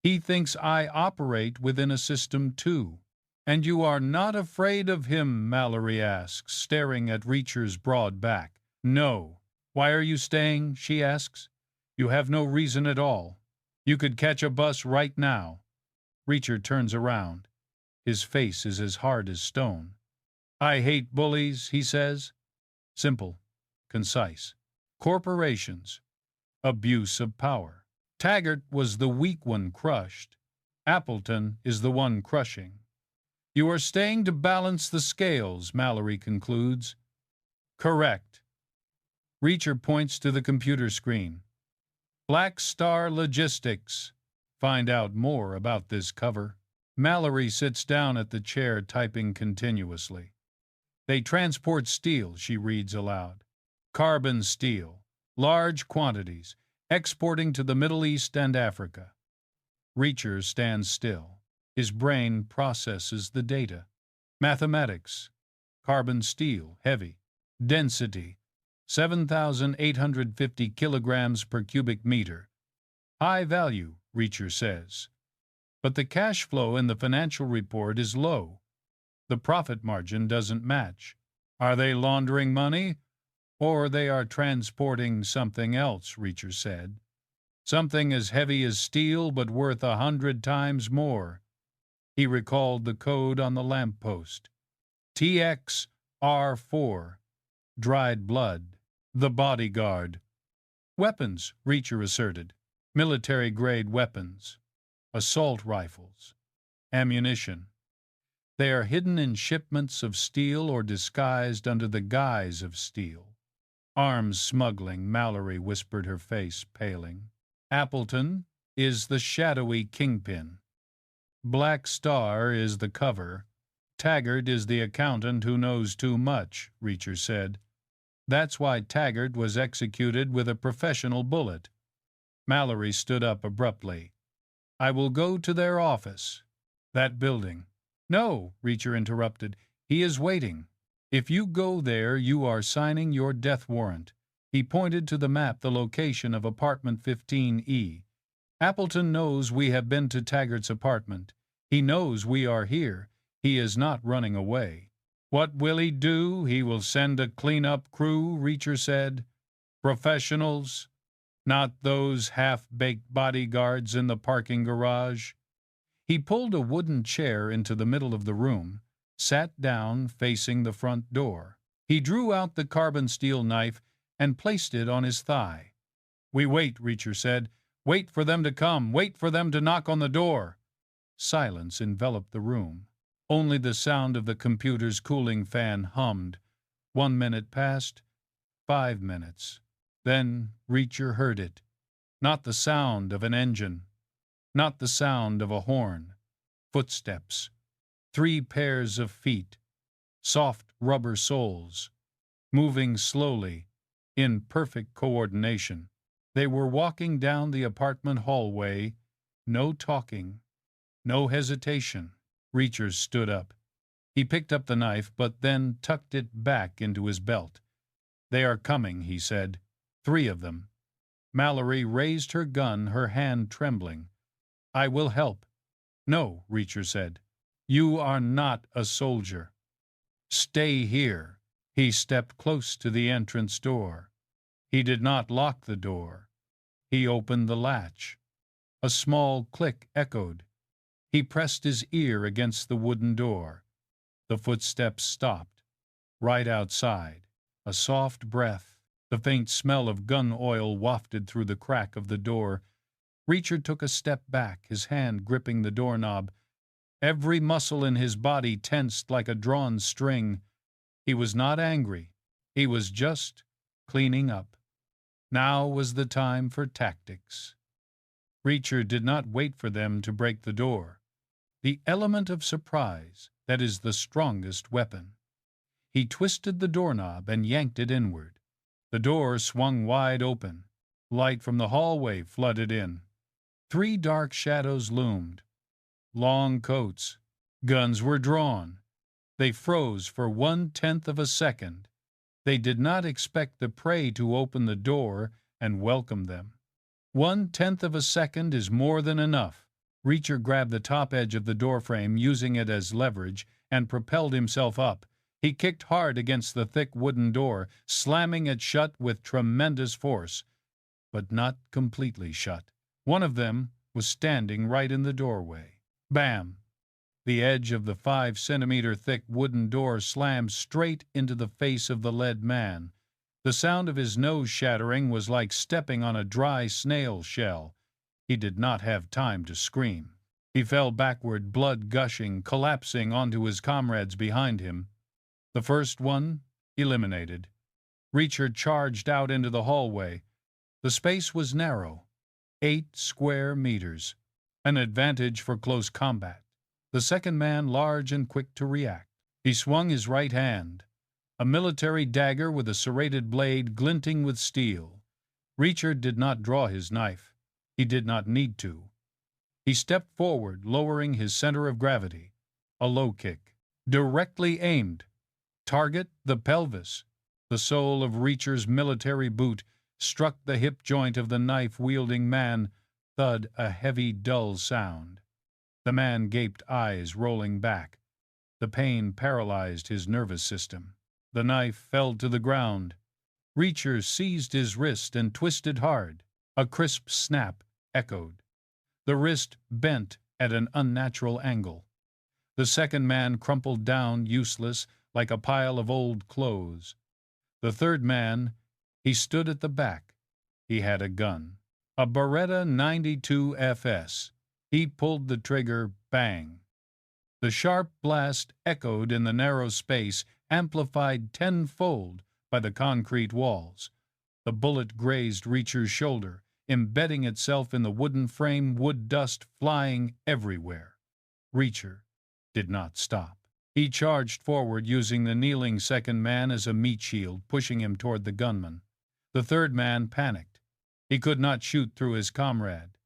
[SPEAKER 1] He thinks I operate within a system, too." "And you are not afraid of him?" Mallory asks, staring at Reacher's broad back. "No." "Why are you staying?" she asks. "You have no reason at all. You could catch a bus right now." Reacher turns around. His face is as hard as stone. "I hate bullies," he says. Simple, concise. Corporations. Abuse of power. Taggart was the weak one crushed. Appleton is the one crushing. "You are staying to balance the scales," Mallory concludes. "Correct." Reacher points to the computer screen. "Black Star Logistics. Find out more about this cover." Mallory sits down at the chair, typing continuously. "They transport steel," she reads aloud. "Carbon steel. Large quantities. Exporting to the Middle East and Africa." Reacher stands still. His brain processes the data. Mathematics. Carbon steel, heavy. Density, 7,850 kilograms per cubic meter. High value, Reacher says. But the cash flow in the financial report is low. The profit margin doesn't match. Are they laundering money? Or they are transporting something else, Reacher said. Something as heavy as steel, but worth 100 times more. He recalled the code on the lamppost. TXR4. Dried blood. The bodyguard. "Weapons," Reacher asserted. "Military-grade weapons. Assault rifles. Ammunition. They are hidden in shipments of steel or disguised under the guise of steel." "Arms smuggling," Mallory whispered, her face paling. "Appleton is the shadowy kingpin. Black Star is the cover. Taggart is the accountant who knows too much," Reacher said. "That's why Taggart was executed with a professional bullet." Mallory stood up abruptly. "I will go to their office." "That building." "No," Reacher interrupted. "He is waiting. If you go there, you are signing your death warrant." He pointed to the map, the location of apartment 15E. "Appleton knows we have been to Taggart's apartment. He knows we are here. He is not running away." "What will he do? He will send a cleanup crew," Reacher said. "Professionals, not those half-baked bodyguards in the parking garage." He pulled a wooden chair into the middle of the room, sat down facing the front door. He drew out the carbon steel knife and placed it on his thigh. "We wait," Reacher said. "Wait for them to come. Wait for them to knock on the door." Silence enveloped the room. Only the sound of the computer's cooling fan hummed. 1 minute passed, 5 minutes. Then Reacher heard it. Not the sound of an engine. Not the sound of a horn. Footsteps. 3 pairs of feet. Soft rubber soles. Moving slowly, in perfect coordination. They were walking down the apartment hallway. No talking. No hesitation. Reacher stood up. He picked up the knife, but then tucked it back into his belt. "They are coming," he said. 3 of them. Mallory raised her gun, her hand trembling. "I will help." "No," Reacher said. "You are not a soldier. Stay here." He stepped close to the entrance door. He did not lock the door. He opened the latch. A small click echoed. He pressed his ear against the wooden door. The footsteps stopped. Right outside, a soft breath, the faint smell of gun oil wafted through the crack of the door. Reacher took a step back, his hand gripping the doorknob. Every muscle in his body tensed like a drawn string. He was not angry. He was just cleaning up. Now was the time for tactics. Reacher did not wait for them to break the door. The element of surprise, that is the strongest weapon. He twisted the doorknob and yanked it inward. The door swung wide open. Light from the hallway flooded in. 3 dark shadows loomed. Long coats. Guns were drawn. They froze for 1/10 of a second. They did not expect the prey to open the door and welcome them. 1/10 of a second is more than enough. Reacher grabbed the top edge of the doorframe, using it as leverage, and propelled himself up. He kicked hard against the thick wooden door, slamming it shut with tremendous force, but not completely shut. One of them was standing right in the doorway. Bam! The edge of the 5-centimeter thick wooden door slammed straight into the face of the lead man. The sound of his nose shattering was like stepping on a dry snail shell. He did not have time to scream. He fell backward, blood gushing, collapsing onto his comrades behind him. The first one eliminated. Reacher charged out into the hallway. The space was narrow, 8 square meters, an advantage for close combat. The second man large and quick to react. He swung his right hand, a military dagger with a serrated blade glinting with steel. Reacher did not draw his knife. He did not need to. He stepped forward, lowering his center of gravity. A low kick, directly aimed. Target the pelvis. The sole of Reacher's military boot struck the hip joint of the knife-wielding man. Thud, a heavy, dull sound. The man gaped, eyes rolling back. The pain paralyzed his nervous system. The knife fell to the ground. Reacher seized his wrist and twisted hard. A crisp snap echoed. The wrist bent at an unnatural angle. The second man crumpled down, useless, like a pile of old clothes. The third man, he stood at the back. He had a gun. A Beretta 92 FS. He pulled the trigger, bang. The sharp blast echoed in the narrow space, amplified tenfold by the concrete walls. The bullet grazed Reacher's shoulder, embedding itself in the wooden frame, wood dust flying everywhere. Reacher did not stop. He charged forward, using the kneeling second man as a meat shield, pushing him toward the gunman. The third man panicked. He could not shoot through his comrade.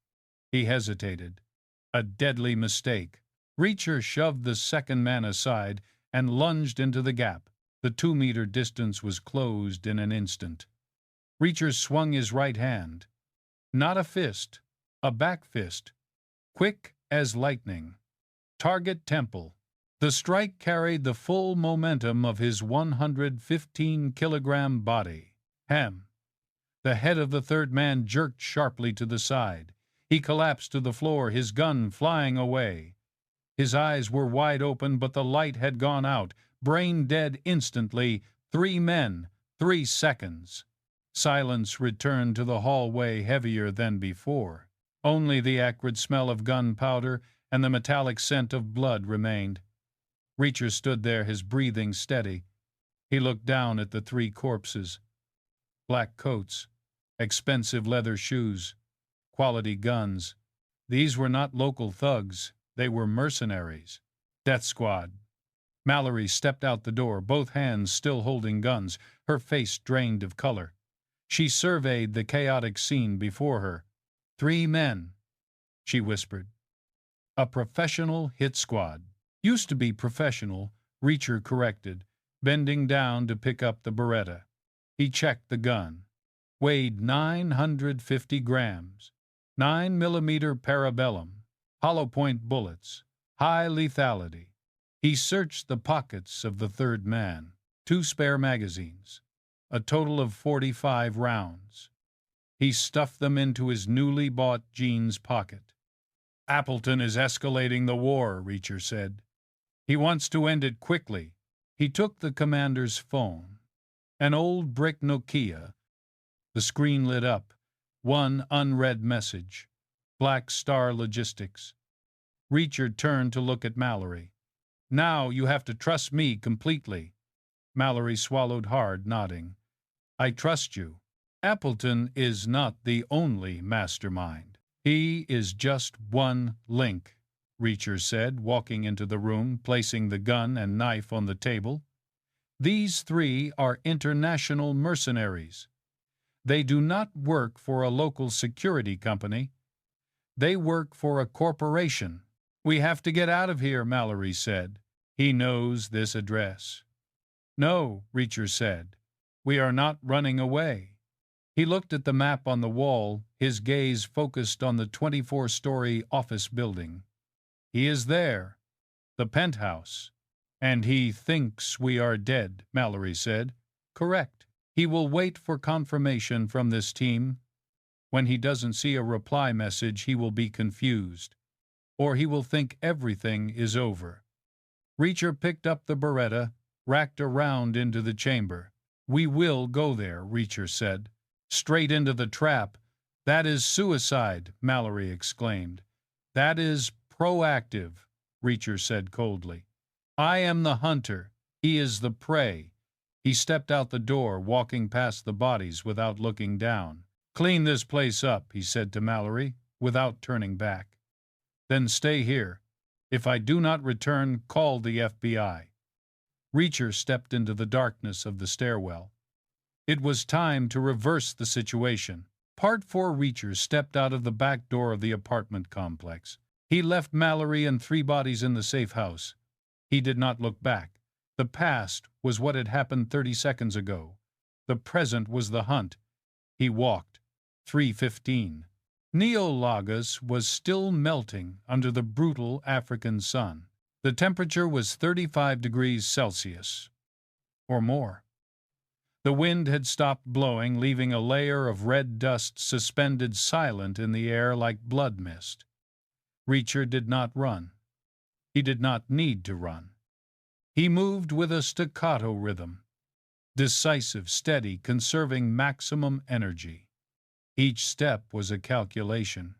[SPEAKER 1] He hesitated. A deadly mistake. Reacher shoved the second man aside and lunged into the gap. The 2-meter distance was closed in an instant. Reacher swung his right hand. Not a fist, a back fist, quick as lightning. Target temple. The strike carried the full momentum of his 115-kilogram body. Hem. The head of the third man jerked sharply to the side. He collapsed to the floor, his gun flying away. His eyes were wide open, but the light had gone out. Brain dead instantly. 3 men, 3 seconds. Silence returned to the hallway, heavier than before. Only the acrid smell of gunpowder and the metallic scent of blood remained. Reacher stood there, his breathing steady. He looked down at the 3 corpses. Black coats, expensive leather shoes, quality guns. These were not local thugs. They were mercenaries. Death Squad. Mallory stepped out the door, both hands still holding guns, her face drained of color. She surveyed the chaotic scene before her. 3 men, she whispered. A professional hit squad. Used to be professional, Reacher corrected, bending down to pick up the Beretta. He checked the gun. Weighed 950 grams. 9mm parabellum. Hollow point bullets. High lethality. He searched the pockets of the third man. 2 spare magazines. A total of 45 rounds. He stuffed them into his newly bought jeans pocket. Appleton is escalating the war, Reacher said. He wants to end it quickly. He took the commander's phone. An old brick Nokia. The screen lit up. One unread message. Black Star Logistics. Reacher turned to look at Mallory. Now you have to trust me completely. Mallory swallowed hard, nodding. I trust you. Appleton is not the only mastermind. He is just one link, Reacher said, walking into the room, placing the gun and knife on the table. These three are international mercenaries. They do not work for a local security company. They work for a corporation. We have to get out of here, Mallory said. He knows this address. No, Reacher said. We are not running away. He looked at the map on the wall, his gaze focused on the 24-story office building. He is there, the penthouse. And he thinks we are dead, Mallory said. Correct. He will wait for confirmation from this team. When he doesn't see a reply message, he will be confused. Or he will think everything is over. Reacher picked up the Beretta, racked around into the chamber. We will go there, Reacher said. Straight into the trap. That is suicide, Mallory exclaimed. That is proactive, Reacher said coldly. I am the hunter. He is the prey. He stepped out the door, walking past the bodies without looking down. Clean this place up, he said to Mallory, without turning back. Then stay here. If I do not return, call the FBI. Reacher stepped into the darkness of the stairwell. It was time to reverse the situation. Part 4 Reacher stepped out of the back door of the apartment complex. He left Mallory and 3 bodies in the safe house. He did not look back. The past was what had happened 30 seconds ago. The present was the hunt. He walked. 3:15. Neolagos was still melting under the brutal African sun. The temperature was 35 degrees Celsius, or more. The wind had stopped blowing, leaving a layer of red dust suspended silent in the air like blood mist. Reacher did not run. He did not need to run. He moved with a staccato rhythm, decisive, steady, conserving maximum energy. Each step was a calculation.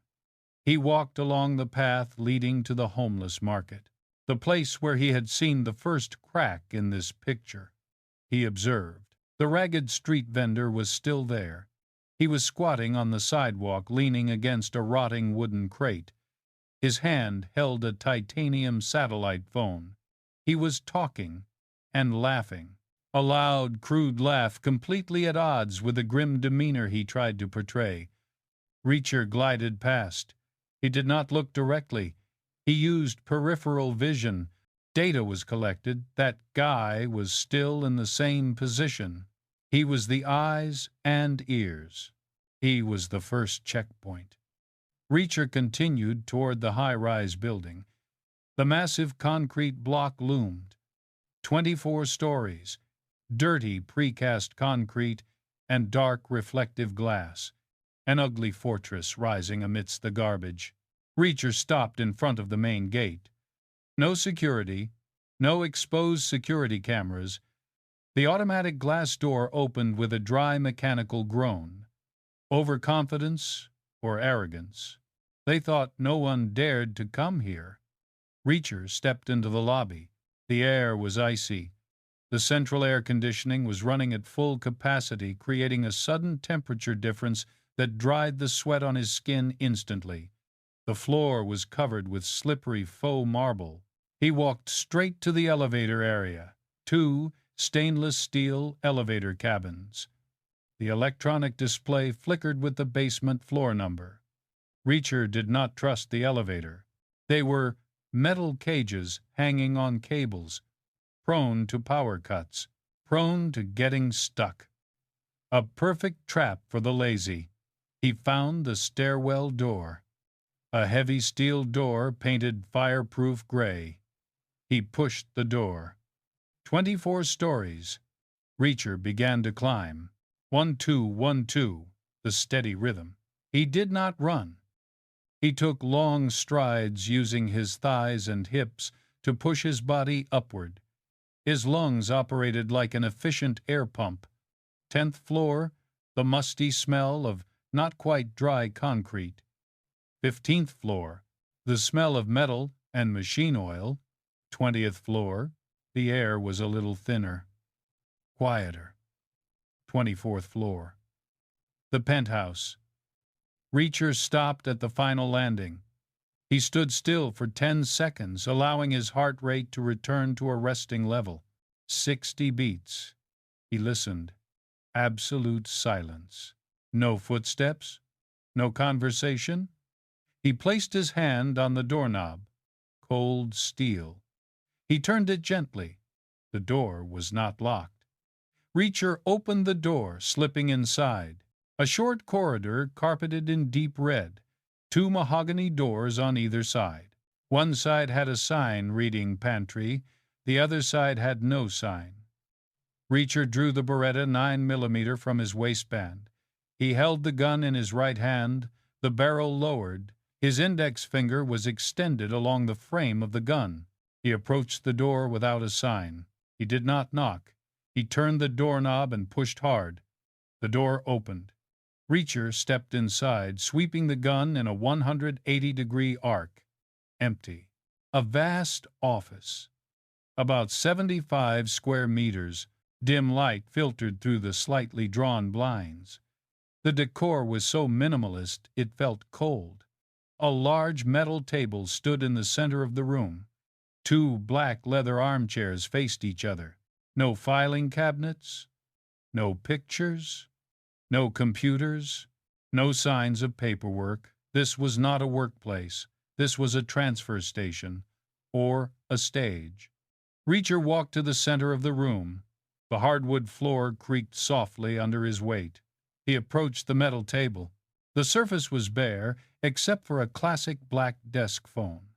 [SPEAKER 1] He walked along the path leading to the homeless market, the place where he had seen the first crack in this picture. He observed. The ragged street vendor was still there. He was squatting on the sidewalk, leaning against a rotting wooden crate. His hand held a titanium satellite phone. He was talking and laughing, a loud, crude laugh completely at odds with the grim demeanor he tried to portray. Reacher glided past. He did not look directly. He used peripheral vision. Data was collected. That guy was still in the same position. He was the eyes and ears. He was the first checkpoint. Reacher continued toward the high-rise building. The massive concrete block loomed. 24 stories, dirty precast concrete and dark reflective glass, an ugly fortress rising amidst the garbage. Reacher stopped in front of the main gate. No security, no exposed security cameras. The automatic glass door opened with a dry mechanical groan. Overconfidence or arrogance? They thought no one dared to come here. Reacher stepped into the lobby. The air was icy. The central air conditioning was running at full capacity, creating a sudden temperature difference that dried the sweat on his skin instantly. The floor was covered with slippery faux marble. He walked straight to the elevator area. 2 stainless steel elevator cabins. The electronic display flickered with the basement floor number. Reacher did not trust the elevator. They were metal cages hanging on cables, prone to power cuts, prone to getting stuck. A perfect trap for the lazy. He found the stairwell door. A heavy steel door painted fireproof gray. He pushed the door. 24 stories. Reacher began to climb. 1, 2, 1, 2, the steady rhythm. He did not run. He took long strides, using his thighs and hips to push his body upward. His lungs operated like an efficient air pump. 10th floor, the musty smell of not quite dry concrete. 15th floor, the smell of metal and machine oil. 20th floor, the air was a little thinner, quieter. 24th floor. The penthouse. Reacher stopped at the final landing. He stood still for 10 seconds, allowing his heart rate to return to a resting level. 60 beats. He listened. Absolute silence. No footsteps. No conversation. He placed his hand on the doorknob. Cold steel. He turned it gently. The door was not locked. Reacher opened the door, slipping inside. A short corridor carpeted in deep red. 2 mahogany doors on either side. One side had a sign reading pantry. The other side had no sign. Reacher drew the Beretta 9mm from his waistband. He held the gun in his right hand, the barrel lowered. His index finger was extended along the frame of the gun. He approached the door without a sign. He did not knock. He turned the doorknob and pushed hard. The door opened. Reacher stepped inside, sweeping the gun in a 180-degree arc. Empty. A vast office. About 75 square meters. Dim light filtered through the slightly drawn blinds. The decor was so minimalist it felt cold. A large metal table stood in the center of the room. 2 black leather armchairs faced each other. No filing cabinets. No pictures. No computers, no signs of paperwork. This was not a workplace. This was a transfer station, or a stage. Reacher walked to the center of the room. The hardwood floor creaked softly under his weight. He approached the metal table. The surface was bare, except for a classic black desk phone.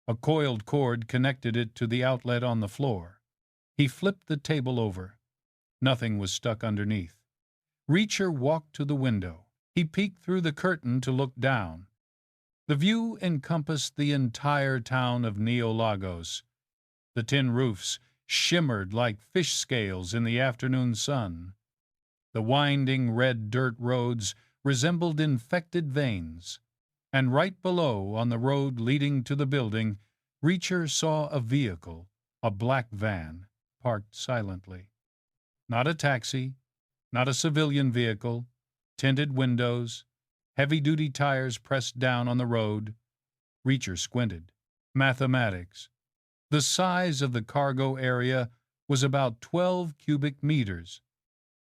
[SPEAKER 1] A coiled cord connected it to the outlet on the floor. He flipped the table over. Nothing was stuck underneath. Reacher walked to the window. He peeked through the curtain to look down. The view encompassed the entire town of Neolagos. The tin roofs shimmered like fish scales in the afternoon sun. The winding red dirt roads resembled infected veins. And right below, on the road leading to the building, Reacher saw a vehicle, a black van, parked silently. Not a taxi. Not a civilian vehicle, tinted windows, heavy-duty tires pressed down on the road. Reacher squinted. Mathematics. The size of the cargo area was about 12 cubic meters.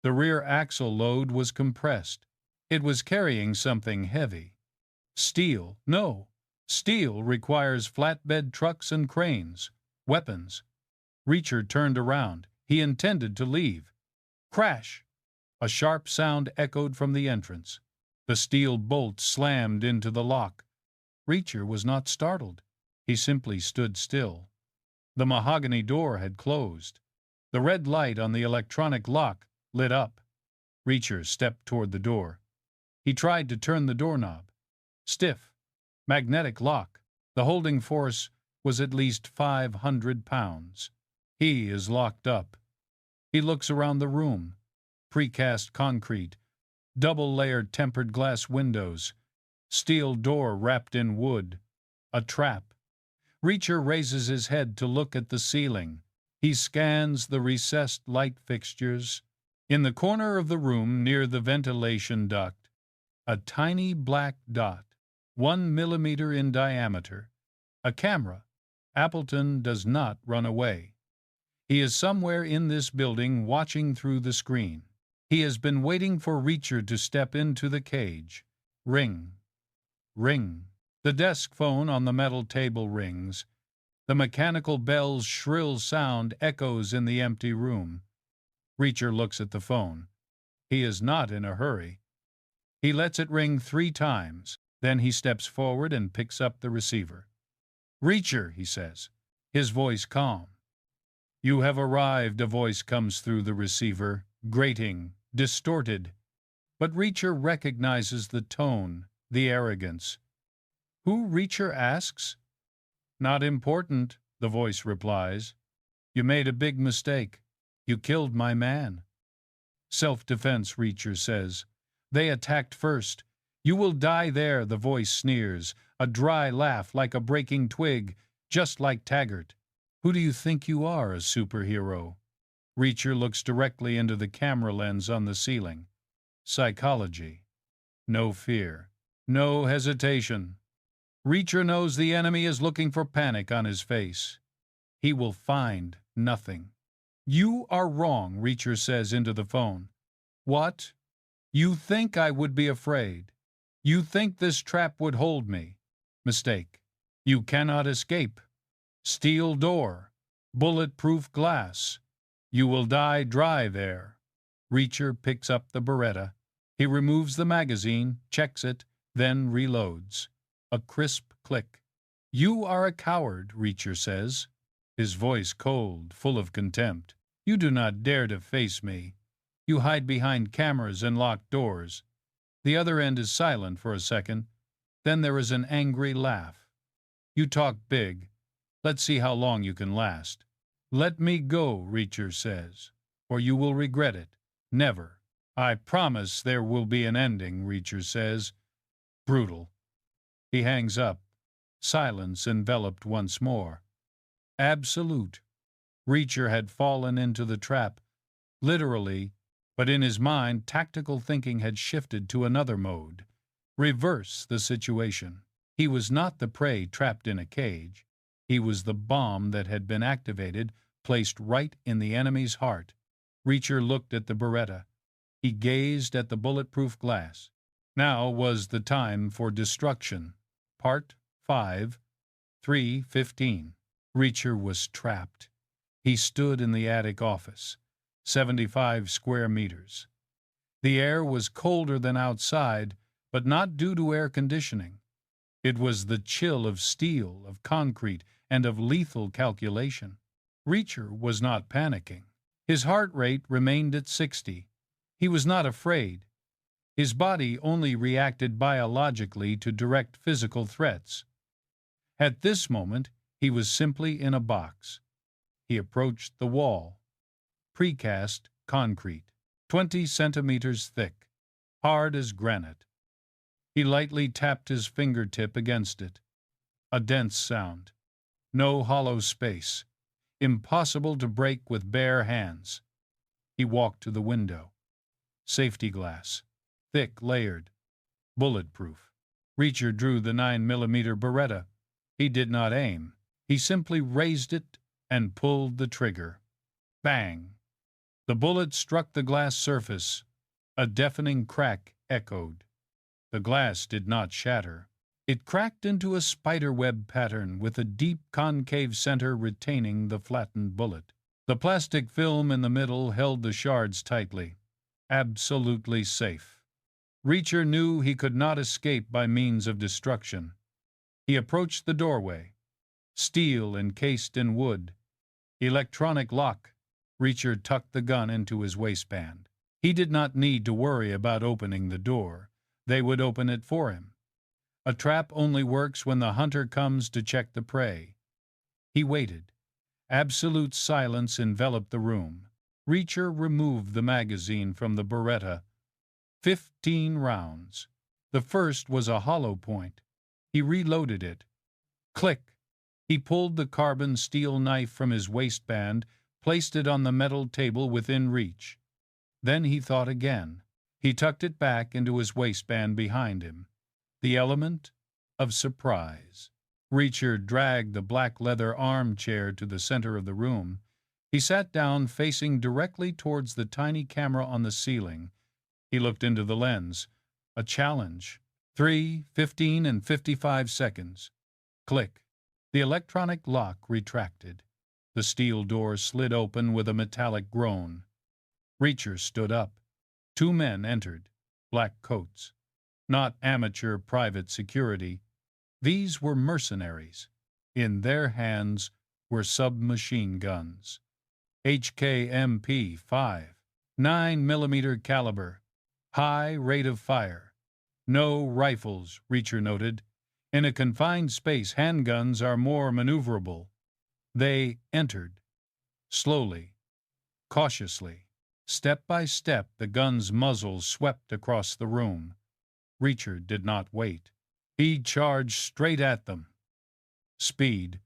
[SPEAKER 1] The rear axle load was compressed. It was carrying something heavy. Steel. No. Steel requires flatbed trucks and cranes. Weapons. Reacher turned around. He intended to leave. Crash! A sharp sound echoed from the entrance. The steel bolt slammed into the lock. Reacher was not startled. He simply stood still. The mahogany door had closed. The red light on the electronic lock lit up. Reacher stepped toward the door. He tried to turn the doorknob. Stiff. Magnetic lock. The holding force was at least 500 pounds. He is locked up. He looks around the room. Precast concrete, double-layered tempered glass windows, steel door wrapped in wood, a trap. Reacher raises his head to look at the ceiling. He scans the recessed light fixtures. In the corner of the room near the ventilation duct, a tiny black dot, 1 millimeter in diameter. A camera. Appleton does not run away. He is somewhere in this building watching through the screen. He has been waiting for Reacher to step into the cage. Ring. Ring. The desk phone on the metal table rings. The mechanical bell's shrill sound echoes in the empty room. Reacher looks at the phone. He is not in a hurry. He lets it ring 3 times. Then he steps forward and picks up the receiver. "Reacher," he says, his voice calm. "You have arrived," a voice comes through the receiver, grating, distorted. But Reacher recognizes the tone, the arrogance. Who, Reacher asks. Not important, the voice replies. You made a big mistake. You killed my man. Self-defense, Reacher says. They attacked first. You will die there, the voice sneers, a dry laugh like a breaking twig, just like Taggart. Who do you think you are, a superhero? Reacher looks directly into the camera lens on the ceiling. Psychology. No fear. No hesitation. Reacher knows the enemy is looking for panic on his face. He will find nothing. You are wrong, Reacher says into the phone. What? You think I would be afraid. You think this trap would hold me. Mistake. You cannot escape. Steel door. Bulletproof glass. You will die dry there. Reacher picks up the Beretta. He removes the magazine, checks it, then reloads. A crisp click. You are a coward, Reacher says, his voice cold, full of contempt. You do not dare to face me. You hide behind cameras and locked doors. The other end is silent for a second. Then there is an angry laugh. You talk big. Let's see how long you can last. Let me go, Reacher says, or you will regret it. Never. I promise there will be an ending, Reacher says. Brutal. He hangs up. Silence enveloped once more. Absolute. Reacher had fallen into the trap, literally, but in his mind tactical thinking had shifted to another mode. Reverse the situation. He was not the prey trapped in a cage. He was the bomb that had been activated, placed right in the enemy's heart. Reacher looked at the Beretta. He gazed at the bulletproof glass. Now was the time for destruction. Part 5, 3:15. Reacher was trapped. He stood in the attic office, 75 square meters. The air was colder than outside, but not due to air conditioning. It was the chill of steel, of concrete, and of lethal calculation. Reacher was not panicking. His heart rate remained at 60. He was not afraid. His body only reacted biologically to direct physical threats. At this moment, he was simply in a box. He approached the wall. Precast concrete, 20 centimeters thick, hard as granite. He lightly tapped his fingertip against it. A dense sound. No hollow space. Impossible to break with bare hands. He walked to the window. Safety glass. Thick, layered. Bulletproof. Reacher drew the 9mm Beretta. He did not aim. He simply raised it and pulled the trigger. Bang! The bullet struck the glass surface. A deafening crack echoed. The glass did not shatter. It cracked into a spiderweb pattern with a deep concave center retaining the flattened bullet. The plastic film in the middle held the shards tightly. Absolutely safe. Reacher knew he could not escape by means of destruction. He approached the doorway. Steel encased in wood. Electronic lock. Reacher tucked the gun into his waistband. He did not need to worry about opening the door. They would open it for him. A trap only works when the hunter comes to check the prey. He waited. Absolute silence enveloped the room. Reacher removed the magazine from the Beretta. 15 rounds. The first was a hollow point. He reloaded it. Click! He pulled the carbon steel knife from his waistband, placed it on the metal table within reach. Then he thought again. He tucked it back into his waistband behind him. The element of surprise. Reacher dragged the black leather armchair to the center of the room. He sat down facing directly towards the tiny camera on the ceiling. He looked into the lens. A challenge. 3, 15, and 55 seconds. Click. The electronic lock retracted. The steel door slid open with a metallic groan. Reacher stood up. 2 men entered. Black coats. Not amateur private security. These were mercenaries. In their hands were submachine guns. HKMP-5, 9mm caliber, high rate of fire. No rifles, Reacher noted. In a confined space, handguns are more maneuverable. They entered, slowly, cautiously. Step by step, the gun's muzzle swept across the room. Reacher did not wait. He charged straight at them. Speed,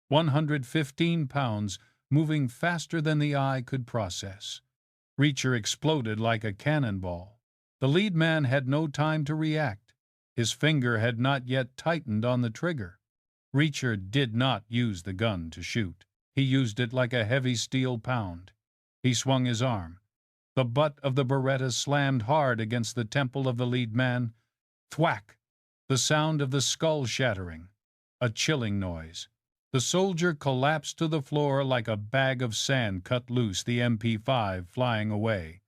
[SPEAKER 1] 115 pounds, moving faster than the eye could process. Reacher exploded like a cannonball. The lead man had no time to react. His finger had not yet tightened on the trigger. Reacher did not use the gun to shoot. He used it like a heavy steel pound. He swung his arm. The butt of the Beretta slammed hard against the temple of the lead man. Thwack! The sound of the skull shattering. A chilling noise. The soldier collapsed to the floor like a bag of sand cut loose, the MP5 flying away.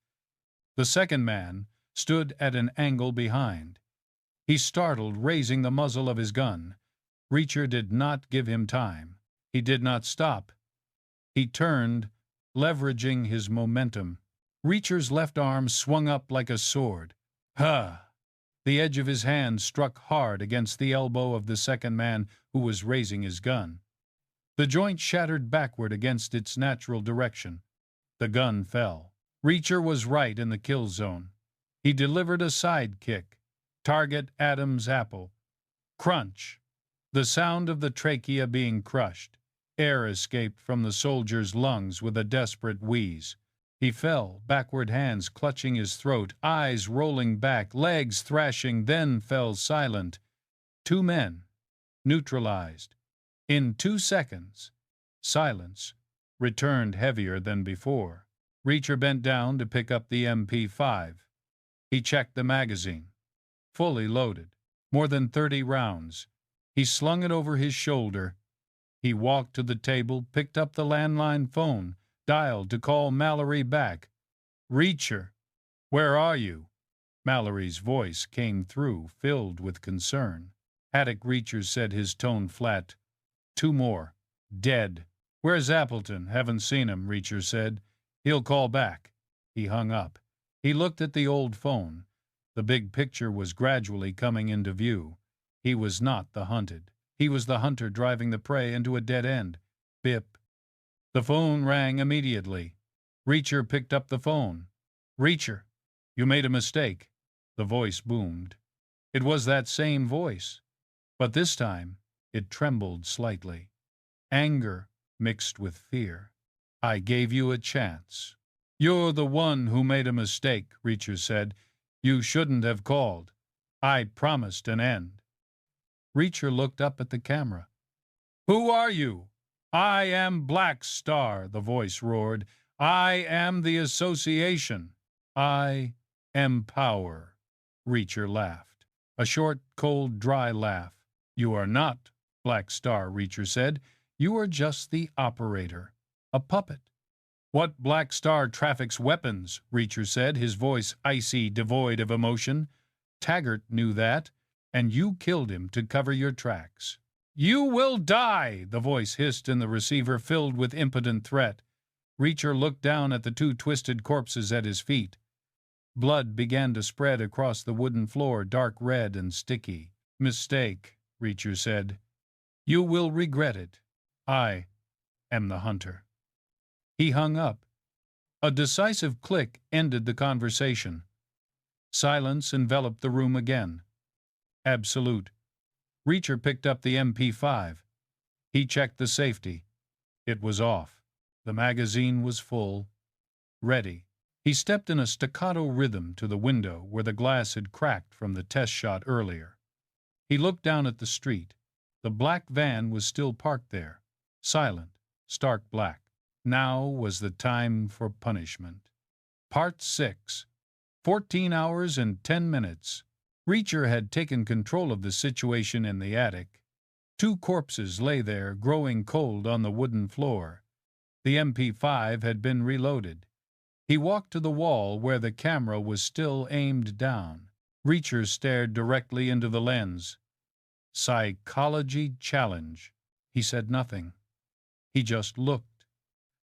[SPEAKER 1] The second man stood at an angle behind. He startled, raising the muzzle of his gun. Reacher did not give him time. He did not stop. He turned, leveraging his momentum. Reacher's left arm swung up like a sword. Ha! The edge of his hand struck hard against the elbow of the second man who was raising his gun. The joint shattered backward against its natural direction. The gun fell. Reacher was right in the kill zone. He delivered a side kick. Target Adam's apple. Crunch! The sound of the trachea being crushed. Air escaped from the soldier's lungs with a desperate wheeze. He fell, backward hands clutching his throat, eyes rolling back, legs thrashing, then fell silent. 2 men, neutralized. In 2 seconds, silence returned heavier than before. Reacher bent down to pick up the MP5. He checked the magazine. Fully loaded. More than 30 rounds. He slung it over his shoulder. He walked to the table, picked up the landline phone, dialed to call Mallory back. "Reacher, where are you?" Mallory's voice came through, filled with concern. Haddock Reacher said, his tone flat. 2 more. Dead. "Where's Appleton? Haven't seen him," Reacher said. "He'll call back." He hung up. He looked at the old phone. The big picture was gradually coming into view. He was not the hunted. He was the hunter driving the prey into a dead end. Bip. The phone rang immediately. Reacher picked up the phone. "Reacher, you made a mistake." The voice boomed. It was that same voice, but this time it trembled slightly. Anger mixed with fear. "I gave you a chance." "You're the one who made a mistake," Reacher said. "You shouldn't have called. I promised an end." Reacher looked up at the camera. "Who are you?" "I am Black Star," the voice roared. "I am the association. I am power." Reacher laughed. A short, cold, dry laugh. "You are not Black Star," Reacher said. "You are just the operator. A puppet." "What Black Star traffics weapons," Reacher said, his voice icy, devoid of emotion. "Taggart knew that, and you killed him to cover your tracks." "You will die," the voice hissed in the receiver, filled with impotent threat. Reacher looked down at the 2 twisted corpses at his feet. Blood began to spread across the wooden floor, dark red and sticky. "Mistake," Reacher said. "You will regret it. I am the hunter." He hung up. A decisive click ended the conversation. Silence enveloped the room again. Absolute. Reacher picked up the MP5. He checked the safety. It was off. The magazine was full. Ready. He stepped in a staccato rhythm to the window where the glass had cracked from the test shot earlier. He looked down at the street. The black van was still parked there, silent, stark black. Now was the time for punishment. Part 6. 14 hours and 10 minutes. Reacher had taken control of the situation in the attic. 2 corpses lay there, growing cold on the wooden floor. The MP5 had been reloaded. He walked to the wall where the camera was still aimed down. Reacher stared directly into the lens. Psychology challenge. He said nothing. He just looked.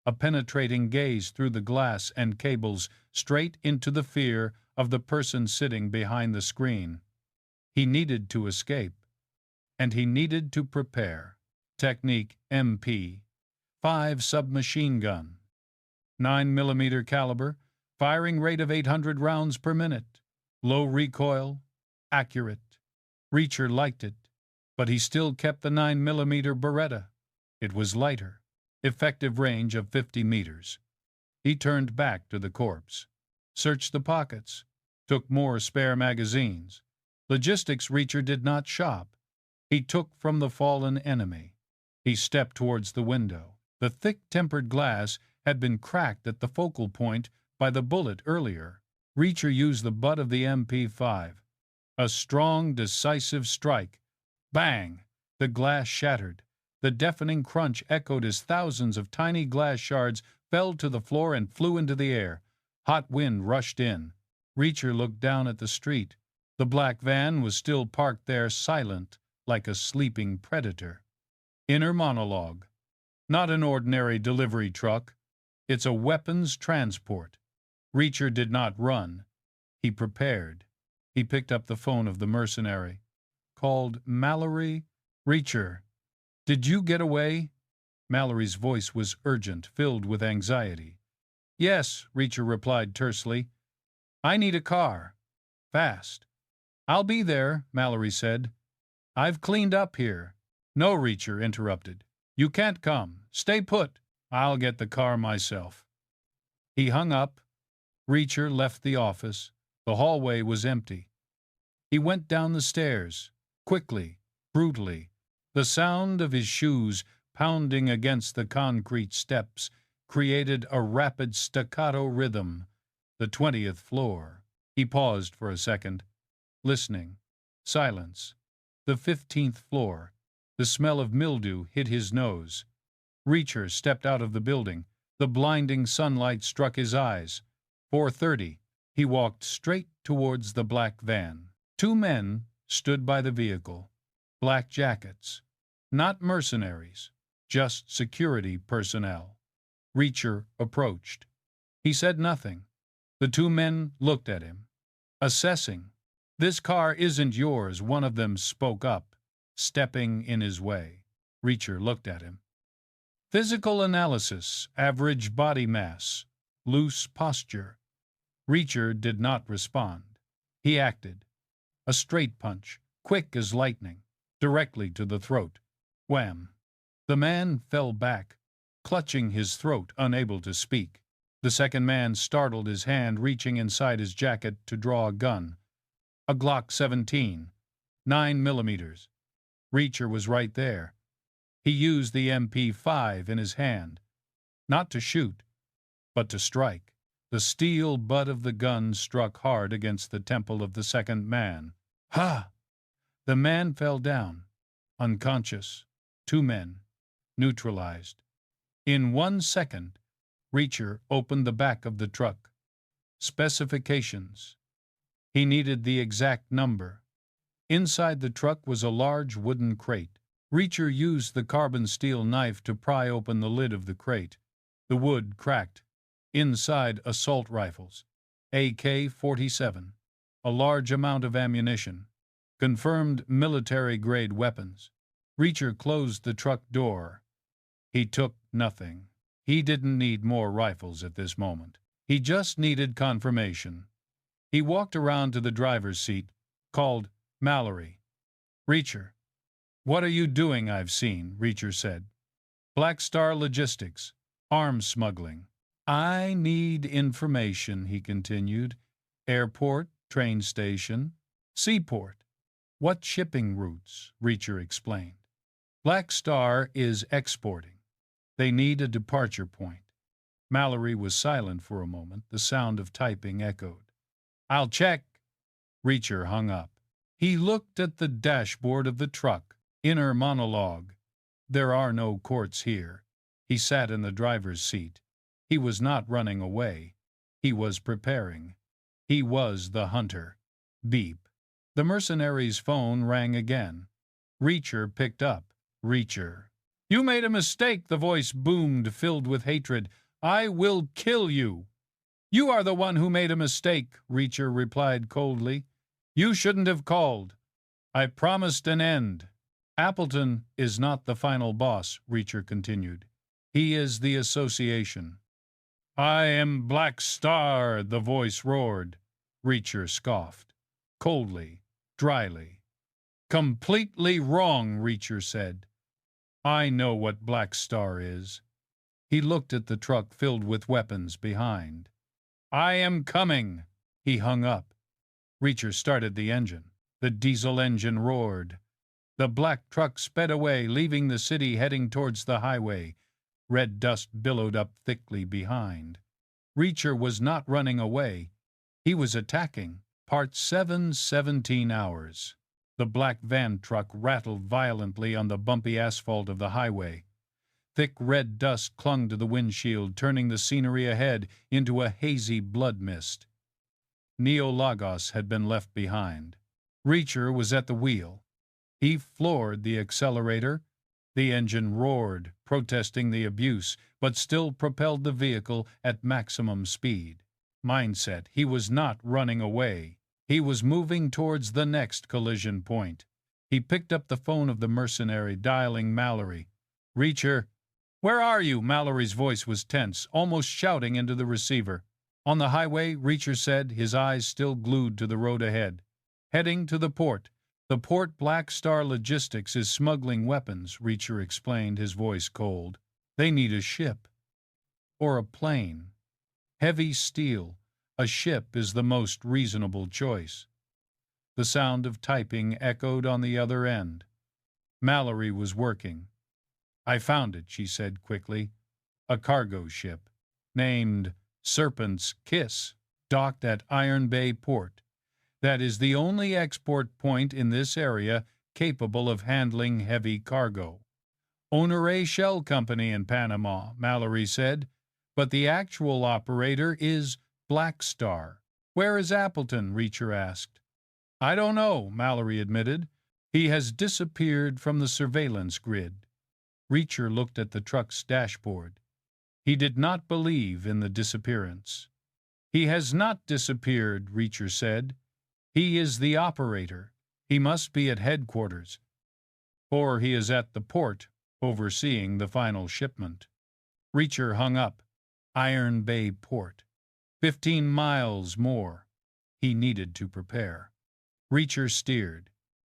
[SPEAKER 1] A penetrating gaze through the glass and cables, straight into the fear of the person sitting behind the screen. He needed to escape. and he needed to prepare. Technique MP, 5 submachine gun, 9mm caliber, firing rate of 800 rounds per minute, low recoil, accurate. Reacher liked it, but he still kept the 9mm Beretta. It was lighter, effective range of 50 meters. He turned back to the corpse, searched the pockets, took more spare magazines. Logistics Reacher did not shop. He took from the fallen enemy. He stepped towards the window. The thick tempered glass had been cracked at the focal point by the bullet earlier. Reacher used the butt of the MP5. A strong, decisive strike. Bang! The glass shattered. The deafening crunch echoed as thousands of tiny glass shards fell to the floor and flew into the air. Hot wind rushed in. Reacher looked down at the street. The black van was still parked there, silent, like a sleeping predator. Inner monologue. Not an ordinary delivery truck. It's a weapons transport. Reacher did not run. He prepared. He picked up the phone of the mercenary. Called Mallory. Reacher, did you get away? Mallory's voice was urgent, filled with anxiety. Yes, Reacher replied tersely. I need a car. Fast. I'll be there, Mallory said. I've cleaned up here. No, Reacher interrupted. You can't come. Stay put. I'll get the car myself. He hung up. Reacher left the office. The hallway was empty. He went down the stairs, quickly, brutally. The sound of his shoes pounding against the concrete steps created a rapid staccato rhythm. The 20th floor. He paused for a second, listening. Silence. The 15th floor. The smell of mildew hit his nose. Reacher stepped out of the building. The blinding sunlight struck his eyes. 4:30. He walked straight towards the black van. 2 men stood by the vehicle. Black jackets. Not mercenaries, just security personnel. Reacher approached. He said nothing. The 2 men looked at him, assessing. This car isn't yours, one of them spoke up, stepping in his way. Reacher looked at him. Physical analysis, average body mass, loose posture. Reacher did not respond. He acted. A straight punch, quick as lightning, directly to the throat. Wham! The man fell back, clutching his throat, unable to speak. The second man startled, his hand reaching inside his jacket to draw a gun. A Glock 17, 9mm. Reacher was right there. He used the MP5 in his hand, not to shoot, but to strike. The steel butt of the gun struck hard against the temple of the second man. Ha! The man fell down, unconscious. 2 men, neutralized. In 1 second, Reacher opened the back of the truck. Specifications. He needed the exact number. Inside the truck was a large wooden crate. Reacher used the carbon steel knife to pry open the lid of the crate. The wood cracked. Inside, assault rifles, AK-47, a large amount of ammunition, confirmed military-grade weapons. Reacher closed the truck door. He took nothing. He didn't need more rifles at this moment. He just needed confirmation. He walked around to the driver's seat, called Mallory. Reacher. What are you doing, I've seen, Reacher said. Black Star Logistics. Arms smuggling. I need information, he continued. Airport, train station, seaport. What shipping routes? Reacher explained. Black Star is exporting. They need a departure point. Mallory was silent for a moment. The sound of typing echoed. I'll check. Reacher hung up. He looked at the dashboard of the truck. Inner monologue. There are no courts here. He sat in the driver's seat. He was not running away. He was preparing. He was the hunter. Beep. The mercenary's phone rang again. Reacher picked up. Reacher. You made a mistake, the voice boomed, filled with hatred. I will kill you. You are the one who made a mistake, Reacher replied coldly. You shouldn't have called. I promised an end. Appleton is not the final boss, Reacher continued. He is the association. I am Black Star, the voice roared. Reacher scoffed, coldly, dryly. Completely wrong, Reacher said. I know what Black Star is. He looked at the truck filled with weapons behind. I am coming. He hung up. Reacher started the engine. The diesel engine roared. The black truck sped away, leaving the city heading towards the highway. Red dust billowed up thickly behind. Reacher was not running away. He was attacking. Part 7, 17 hours. The black van truck rattled violently on the bumpy asphalt of the highway. Thick red dust clung to the windshield, turning the scenery ahead into a hazy blood mist. Neo Lagos had been left behind. Reacher was at the wheel. He floored the accelerator. The engine roared, protesting the abuse, but still propelled the vehicle at maximum speed. Mindset: he was not running away. He was moving towards the next collision point. He picked up the phone of the mercenary, dialing Mallory. Reacher. Where are you? Mallory's voice was tense, almost shouting into the receiver. On the highway, Reacher said, his eyes still glued to the road ahead. Heading to the port. The port Black Star Logistics is smuggling weapons, Reacher explained, his voice cold. They need a ship. Or a plane. Heavy steel. A ship is the most reasonable choice. The sound of typing echoed on the other end. Mallory was working. I found it, she said quickly. A cargo ship, named Serpent's Kiss, docked at Iron Bay Port. That is the only export point in this area capable of handling heavy cargo. Owner Shell Company in Panama, Mallory said, but the actual operator is Black Star. Where is Appleton? Reacher asked. I don't know, Mallory admitted. He has disappeared from the surveillance grid. Reacher looked at the truck's dashboard. He did not believe in the disappearance. He has not disappeared, Reacher said. He is the operator. He must be at headquarters. Or he is at the port, overseeing the final shipment. Reacher hung up. Iron Bay Port. 15 miles more. He needed to prepare. Reacher steered.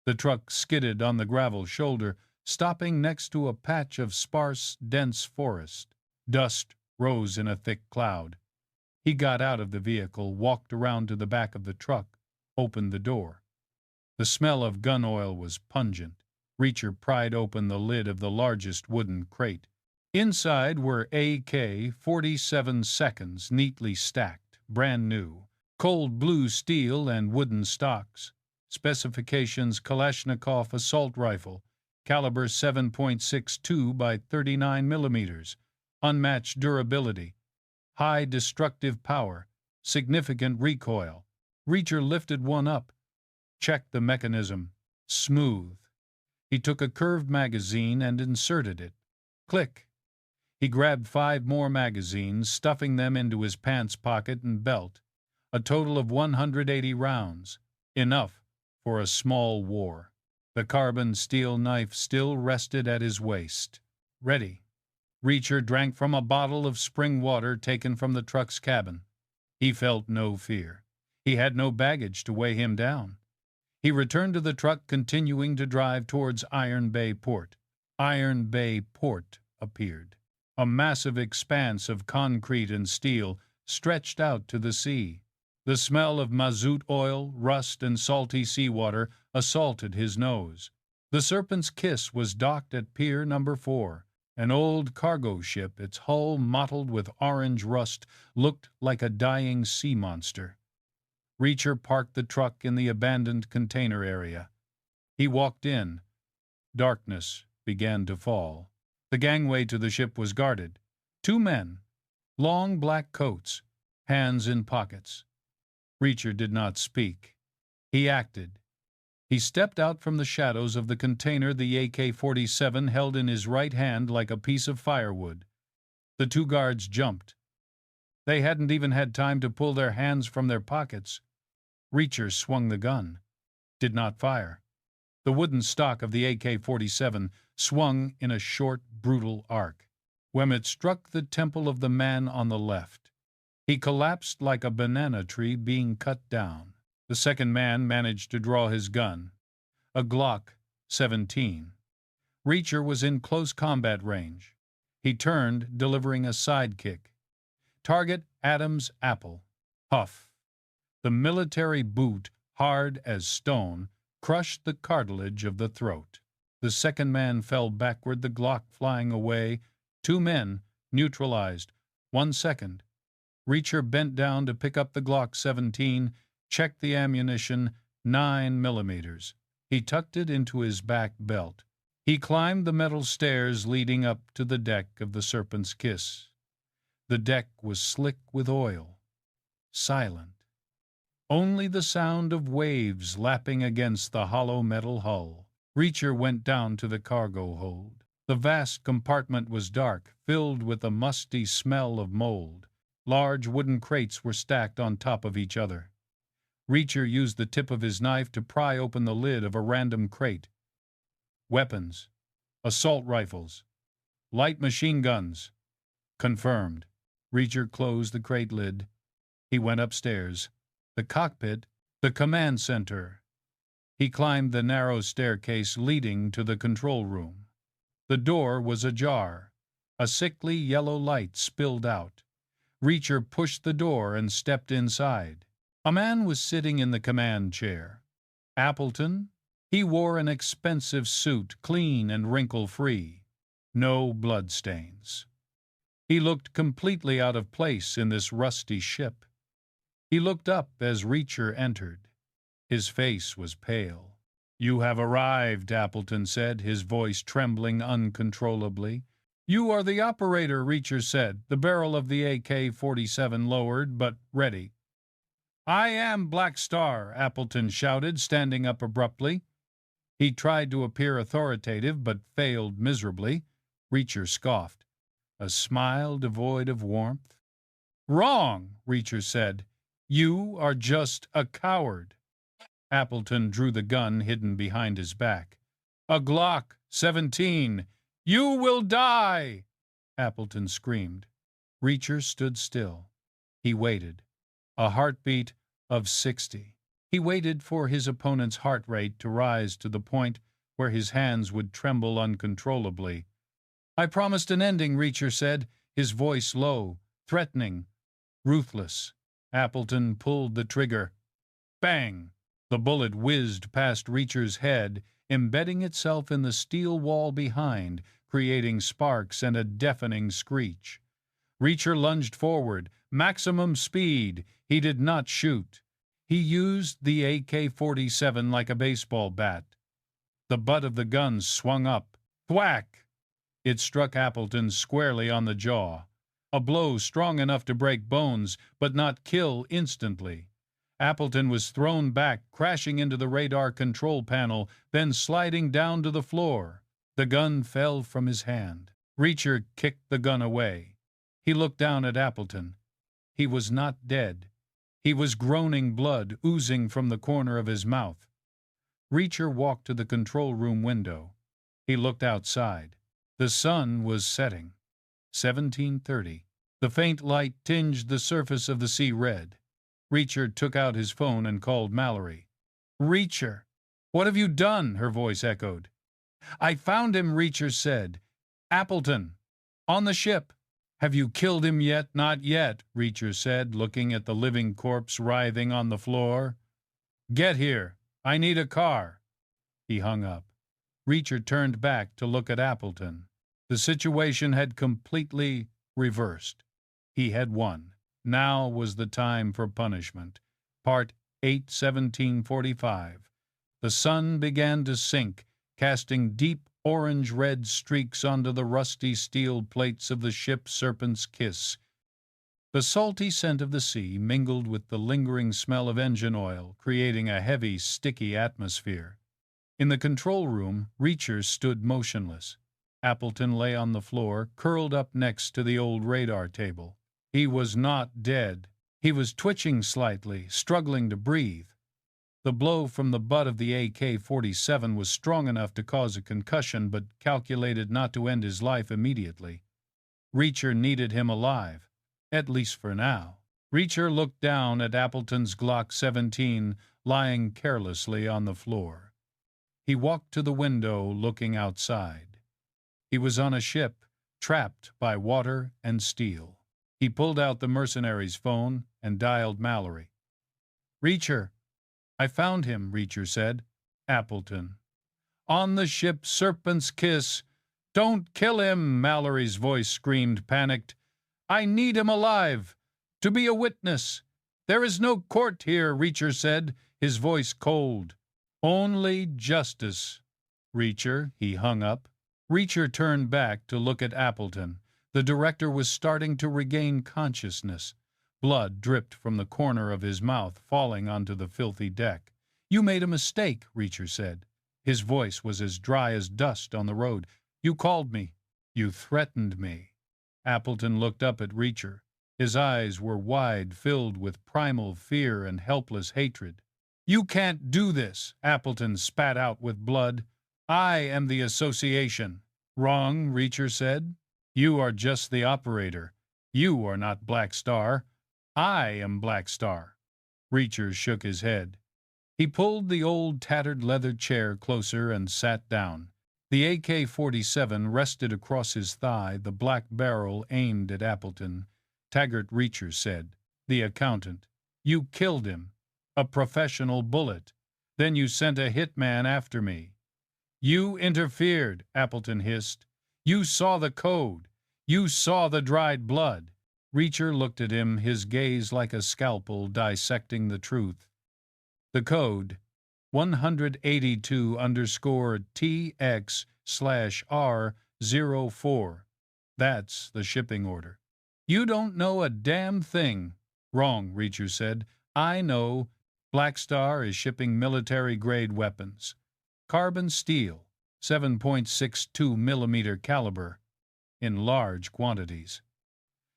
[SPEAKER 1] The truck skidded on the gravel shoulder, stopping next to a patch of sparse, dense forest. Dust rose in a thick cloud. He got out of the vehicle, walked around to the back of the truck, opened the door. The smell of gun oil was pungent. Reacher pried open the lid of the largest wooden crate. Inside were AK-47 seconds neatly stacked, brand new, cold blue steel and wooden stocks. Specifications: Kalashnikov assault rifle, caliber 7.62 by 39 millimeters, unmatched durability, high destructive power, significant recoil. Reacher lifted one up, checked the mechanism. Smooth. He took a curved magazine and inserted it. Click. He grabbed 5 more magazines, stuffing them into his pants pocket and belt. A total of 180 rounds. Enough for a small war. The carbon steel knife still rested at his waist. Ready. Reacher drank from a bottle of spring water taken from the truck's cabin. He felt no fear. He had no baggage to weigh him down. He returned to the truck, continuing to drive towards Iron Bay Port. Iron Bay Port appeared. A massive expanse of concrete and steel stretched out to the sea. The smell of mazout oil, rust, and salty seawater assaulted his nose. The Serpent's Kiss was docked at Pier No. 4. An old cargo ship, its hull mottled with orange rust, looked like a dying sea monster. Reacher parked the truck in the abandoned container area. He walked in. Darkness began to fall. The gangway to the ship was guarded. 2 men, long black coats, hands in pockets. Reacher did not speak. He acted. He stepped out from the shadows of the container, the AK-47 held in his right hand like a piece of firewood. The 2 guards jumped. They hadn't even had time to pull their hands from their pockets. Reacher swung the gun, did not fire. The wooden stock of the AK-47 swung in a short, brutal arc. When it struck the temple of the man on the left, he collapsed like a banana tree being cut down. The second man managed to draw his gun, a Glock 17. Reacher was in close combat range. He turned, delivering a side kick. Target Adam's apple. Huff. The military boot, hard as stone, crushed the cartilage of the throat. The second man fell backward, the Glock flying away. 2 men neutralized. 1 second. Reacher bent down to pick up the Glock 17, checked the ammunition, 9 millimeters. He tucked it into his back belt. He climbed the metal stairs leading up to the deck of the Serpent's Kiss. The deck was slick with oil, silent. Only the sound of waves lapping against the hollow metal hull. Reacher went down to the cargo hold. The vast compartment was dark, filled with a musty smell of mold. Large wooden crates were stacked on top of each other. Reacher used the tip of his knife to pry open the lid of a random crate. Weapons, assault rifles, light machine guns. Confirmed. Reacher closed the crate lid. He went upstairs. The cockpit, the command center. He climbed the narrow staircase leading to the control room. The door was ajar. A sickly yellow light spilled out. Reacher pushed the door and stepped inside. A man was sitting in the command chair. Appleton. He wore an expensive suit, clean and wrinkle-free. No bloodstains. He looked completely out of place in this rusty ship. He looked up as Reacher entered. His face was pale. "You have arrived," Appleton said, his voice trembling uncontrollably. "You are the operator," Reacher said, the barrel of the AK-47 lowered but ready. "I am Black Star," Appleton shouted, standing up abruptly. He tried to appear authoritative but failed miserably. Reacher scoffed, a smile devoid of warmth. "Wrong," Reacher said. "You are just a coward." Appleton drew the gun hidden behind his back. "A Glock 17. You will die!" Appleton screamed. Reacher stood still. He waited. A heartbeat of 60. He waited for his opponent's heart rate to rise to the point where his hands would tremble uncontrollably. "I promised an ending," Reacher said, his voice low, threatening, ruthless. Appleton pulled the trigger. Bang! The bullet whizzed past Reacher's head, embedding itself in the steel wall behind, creating sparks and a deafening screech. Reacher lunged forward, maximum speed. He did not shoot. He used the AK-47 like a baseball bat. The butt of the gun swung up. Thwack! It struck Appleton squarely on the jaw. A blow strong enough to break bones, but not kill instantly. Appleton was thrown back, crashing into the radar control panel, then sliding down to the floor. The gun fell from his hand. Reacher kicked the gun away. He looked down at Appleton. He was not dead. He was groaning, blood oozing from the corner of his mouth. Reacher walked to the control room window. He looked outside. The sun was setting. 17:30. The faint light tinged the surface of the sea red. Reacher took out his phone and called Mallory. "Reacher, what have you done?" her voice echoed. "I found him," Reacher said. "Appleton, on the ship." "Have you killed him yet?" "Not yet," Reacher said, looking at the living corpse writhing on the floor. "Get here. I need a car." He hung up. Reacher turned back to look at Appleton. The situation had completely reversed. He had won. Now was the time for punishment. Part 8, 1745. The sun began to sink, casting deep orange-red streaks onto the rusty steel plates of the ship Serpent's Kiss. The salty scent of the sea mingled with the lingering smell of engine oil, creating a heavy, sticky atmosphere. In the control room, Reacher stood motionless. Appleton lay on the floor, curled up next to the old radar table. He was not dead. He was twitching slightly, struggling to breathe. The blow from the butt of the AK-47 was strong enough to cause a concussion, but calculated not to end his life immediately. Reacher needed him alive, at least for now. Reacher looked down at Appleton's Glock 17 lying carelessly on the floor. He walked to the window, looking outside. He was on a ship, trapped by water and steel. He pulled out the mercenary's phone and dialed Mallory. "Reacher." "I found him," Reacher said. "Appleton." "On the ship Serpent's Kiss." "Don't kill him," Mallory's voice screamed, panicked. "I need him alive, to be a witness." "There is no court here," Reacher said, his voice cold. "Only justice." "Reacher," he hung up. Reacher turned back to look at Appleton. The director was starting to regain consciousness. Blood dripped from the corner of his mouth, falling onto the filthy deck. "You made a mistake," Reacher said. His voice was as dry as dust on the road. "You called me. You threatened me." Appleton looked up at Reacher. His eyes were wide, filled with primal fear and helpless hatred. "You can't do this," Appleton spat out with blood. "I am the association." "Wrong," Reacher said. "You are just the operator. You are not Black Star. I am Black Star." Reacher shook his head. He pulled the old tattered leather chair closer and sat down. The AK-47 rested across his thigh, the black barrel aimed at Appleton. Taggart Reacher said, "The accountant. You killed him. A professional bullet. Then you sent a hitman after me." "You interfered," Appleton hissed. "You saw the code. You saw the dried blood." Reacher looked at him, his gaze like a scalpel dissecting the truth. "The code, 182_TX/R04. That's the shipping order." "You don't know a damn thing." "Wrong," Reacher said. "I know. Black Star is shipping military-grade weapons. Carbon steel, 7.62 millimeter caliber, in large quantities."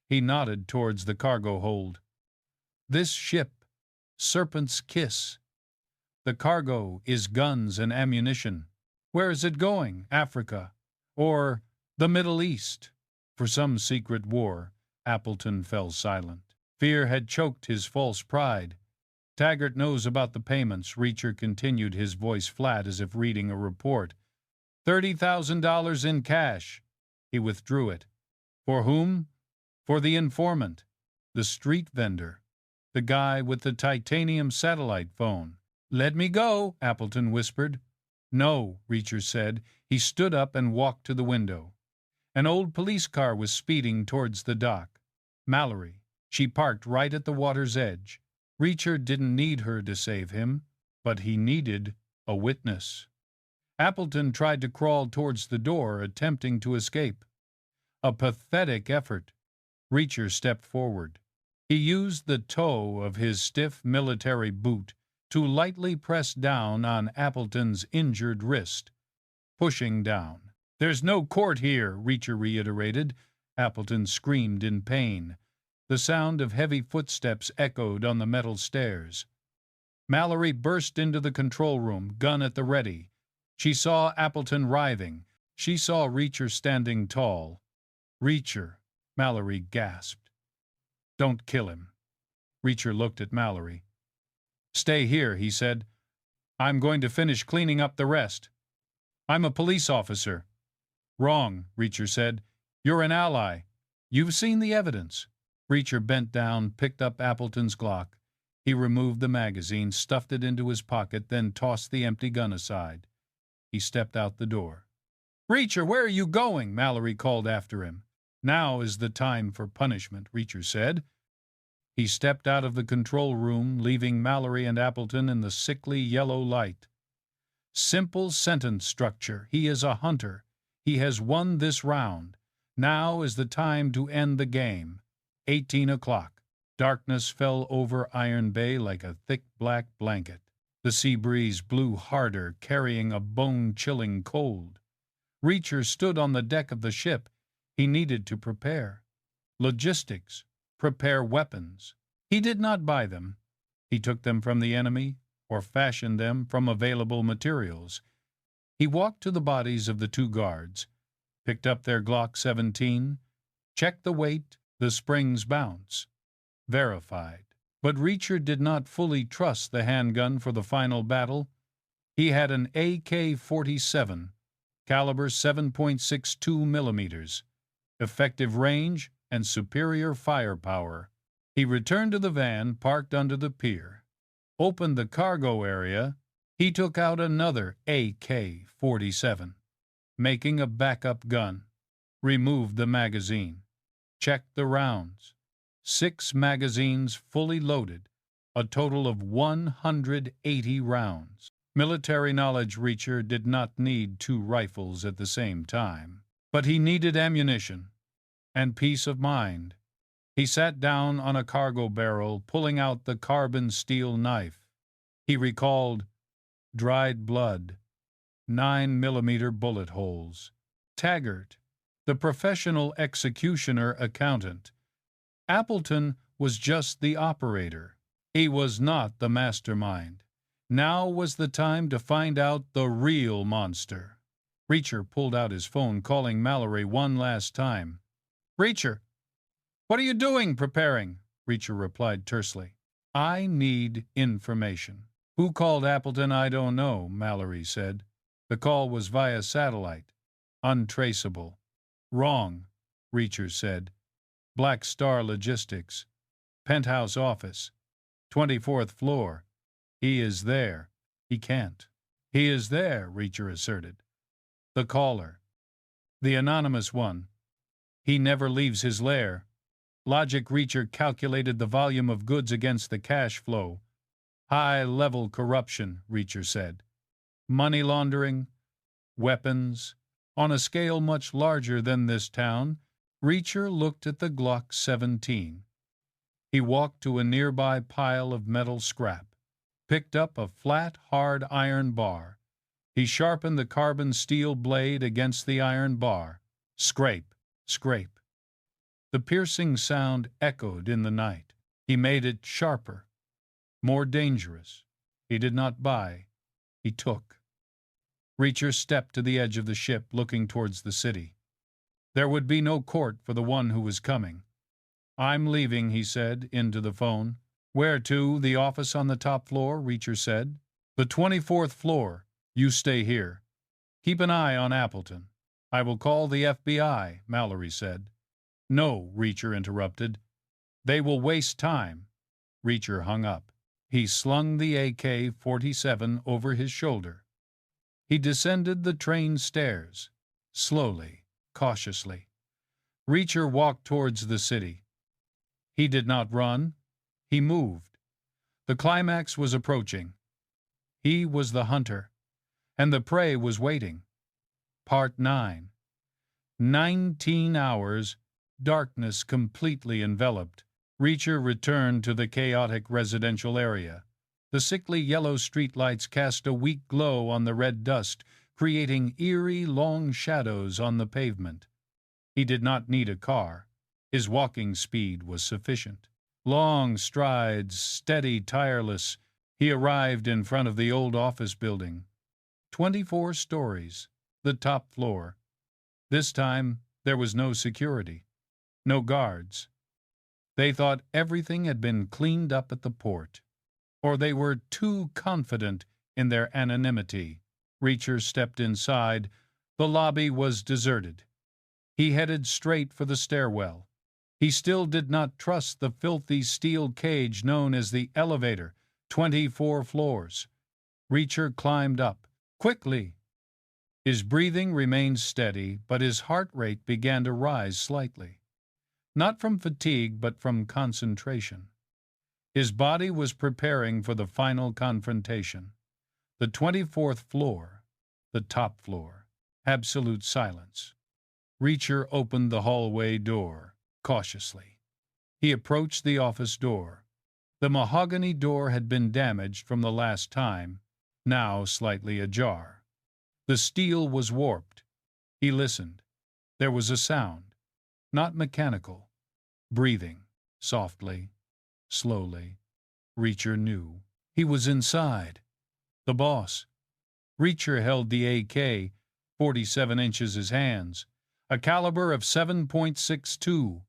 [SPEAKER 1] He nodded towards the cargo hold. "This ship, Serpent's Kiss. The cargo is guns and ammunition. Where is it going? Africa? Or the Middle East?" For some secret war. Appleton fell silent. Fear had choked his false pride. "Taggart knows about the payments," Reacher continued, his voice flat as if reading a report. $30,000 in cash." He withdrew it. "For whom?" "For the informant. The street vendor. The guy with the titanium satellite phone." "Let me go," Appleton whispered. "No," Reacher said. He stood up and walked to the window. An old police car was speeding towards the dock. Mallory. She parked right at the water's edge. Reacher didn't need her to save him, but he needed a witness. Appleton tried to crawl towards the door, attempting to escape. A pathetic effort. Reacher stepped forward. He used the toe of his stiff military boot to lightly press down on Appleton's injured wrist, pushing down. "There's no court here," Reacher reiterated. Appleton screamed in pain. The sound of heavy footsteps echoed on the metal stairs. Mallory burst into the control room, gun at the ready. She saw Appleton writhing. She saw Reacher standing tall. "Reacher," Mallory gasped. "Don't kill him." Reacher looked at Mallory. "Stay here," he said. "I'm going to finish cleaning up the rest. I'm a police officer." "Wrong," Reacher said. "You're an ally. You've seen the evidence." Reacher bent down, picked up Appleton's Glock. He removed the magazine, stuffed it into his pocket, then tossed the empty gun aside. He stepped out the door. "Reacher, where are you going?" Mallory called after him. "Now is the time for punishment," Reacher said. He stepped out of the control room, leaving Mallory and Appleton in the sickly yellow light. Simple sentence structure. He is a hunter. He has won this round. Now is the time to end the game. 18 o'clock. Darkness fell over Iron Bay like a thick black blanket. The sea breeze blew harder, carrying a bone-chilling cold. Reacher stood on the deck of the ship. He needed to prepare. Logistics. Prepare weapons. He did not buy them. He took them from the enemy, or fashion them from available materials. He walked to the bodies of the two guards, picked up their Glock 17, checked the weight, the springs bounce, verified. But Reacher did not fully trust the handgun for the final battle. He had an AK-47, caliber 7.62 millimeters, effective range and superior firepower. He returned to the van parked under the pier, opened the cargo area. He took out another AK-47, making a backup gun, removed the magazine, checked the rounds. 6 magazines fully loaded, a total of 180 rounds. Military knowledge Reacher did not need 2 rifles at the same time, but he needed ammunition and peace of mind. He sat down on a cargo barrel, pulling out the carbon steel knife. He recalled dried blood, 9mm bullet holes. Taggart, the professional executioner accountant. Appleton was just the operator. He was not the mastermind. Now was the time to find out the real monster. Reacher pulled out his phone, calling Mallory one last time. "Reacher, what are you doing preparing?" Reacher replied tersely. "I need information." "Who called Appleton, I don't know," Mallory said. "The call was via satellite. Untraceable." "Wrong," Reacher said. "Black Star Logistics. Penthouse office. 24th floor. He is there." "He can't." "He is there," Reacher asserted. "The caller. The anonymous one. He never leaves his lair." Logic Reacher calculated the volume of goods against the cash flow. "High-level corruption," Reacher said. "Money laundering, weapons, on a scale much larger than this town." Reacher looked at the Glock 17. He walked to a nearby pile of metal scrap, picked up a flat, hard iron bar. He sharpened the carbon steel blade against the iron bar. Scrape, scrape. The piercing sound echoed in the night. He made it sharper, more dangerous. He did not buy. He took. Reacher stepped to the edge of the ship, looking towards the city. There would be no court for the one who was coming. "I'm leaving," he said, into the phone. "Where to? The office on the top floor?" Reacher said. "The 24th floor. You stay here. Keep an eye on Appleton." "I will call the FBI," Mallory said. "No," Reacher interrupted. "They will waste time." Reacher hung up. He slung the AK-47 over his shoulder. He descended the train stairs, slowly, cautiously. Reacher walked towards the city. He did not run. He moved. The climax was approaching. He was the hunter, and the prey was waiting. Part 9. 19 hours, darkness completely enveloped. Reacher returned to the chaotic residential area. The sickly yellow streetlights cast a weak glow on the red dust, creating eerie, long shadows on the pavement. He did not need a car. His walking speed was sufficient. Long strides, steady, tireless, he arrived in front of the old office building. 24 stories, the top floor. This time there was no security, no guards. They thought everything had been cleaned up at the port, or they were too confident in their anonymity. Reacher stepped inside. The lobby was deserted. He headed straight for the stairwell. He still did not trust the filthy steel cage known as the elevator, 24 floors. Reacher climbed up, quickly. His breathing remained steady, but his heart rate began to rise slightly. Not from fatigue, but from concentration. His body was preparing for the final confrontation. The 24th floor, the top floor, absolute silence. Reacher opened the hallway door, cautiously. He approached the office door. The mahogany door had been damaged from the last time, now slightly ajar. The steel was warped. He listened. There was a sound, not mechanical. Breathing, softly, slowly. Reacher knew. He was inside. The boss. Reacher held the AK, 47 inches his hands, a caliber of 7.62,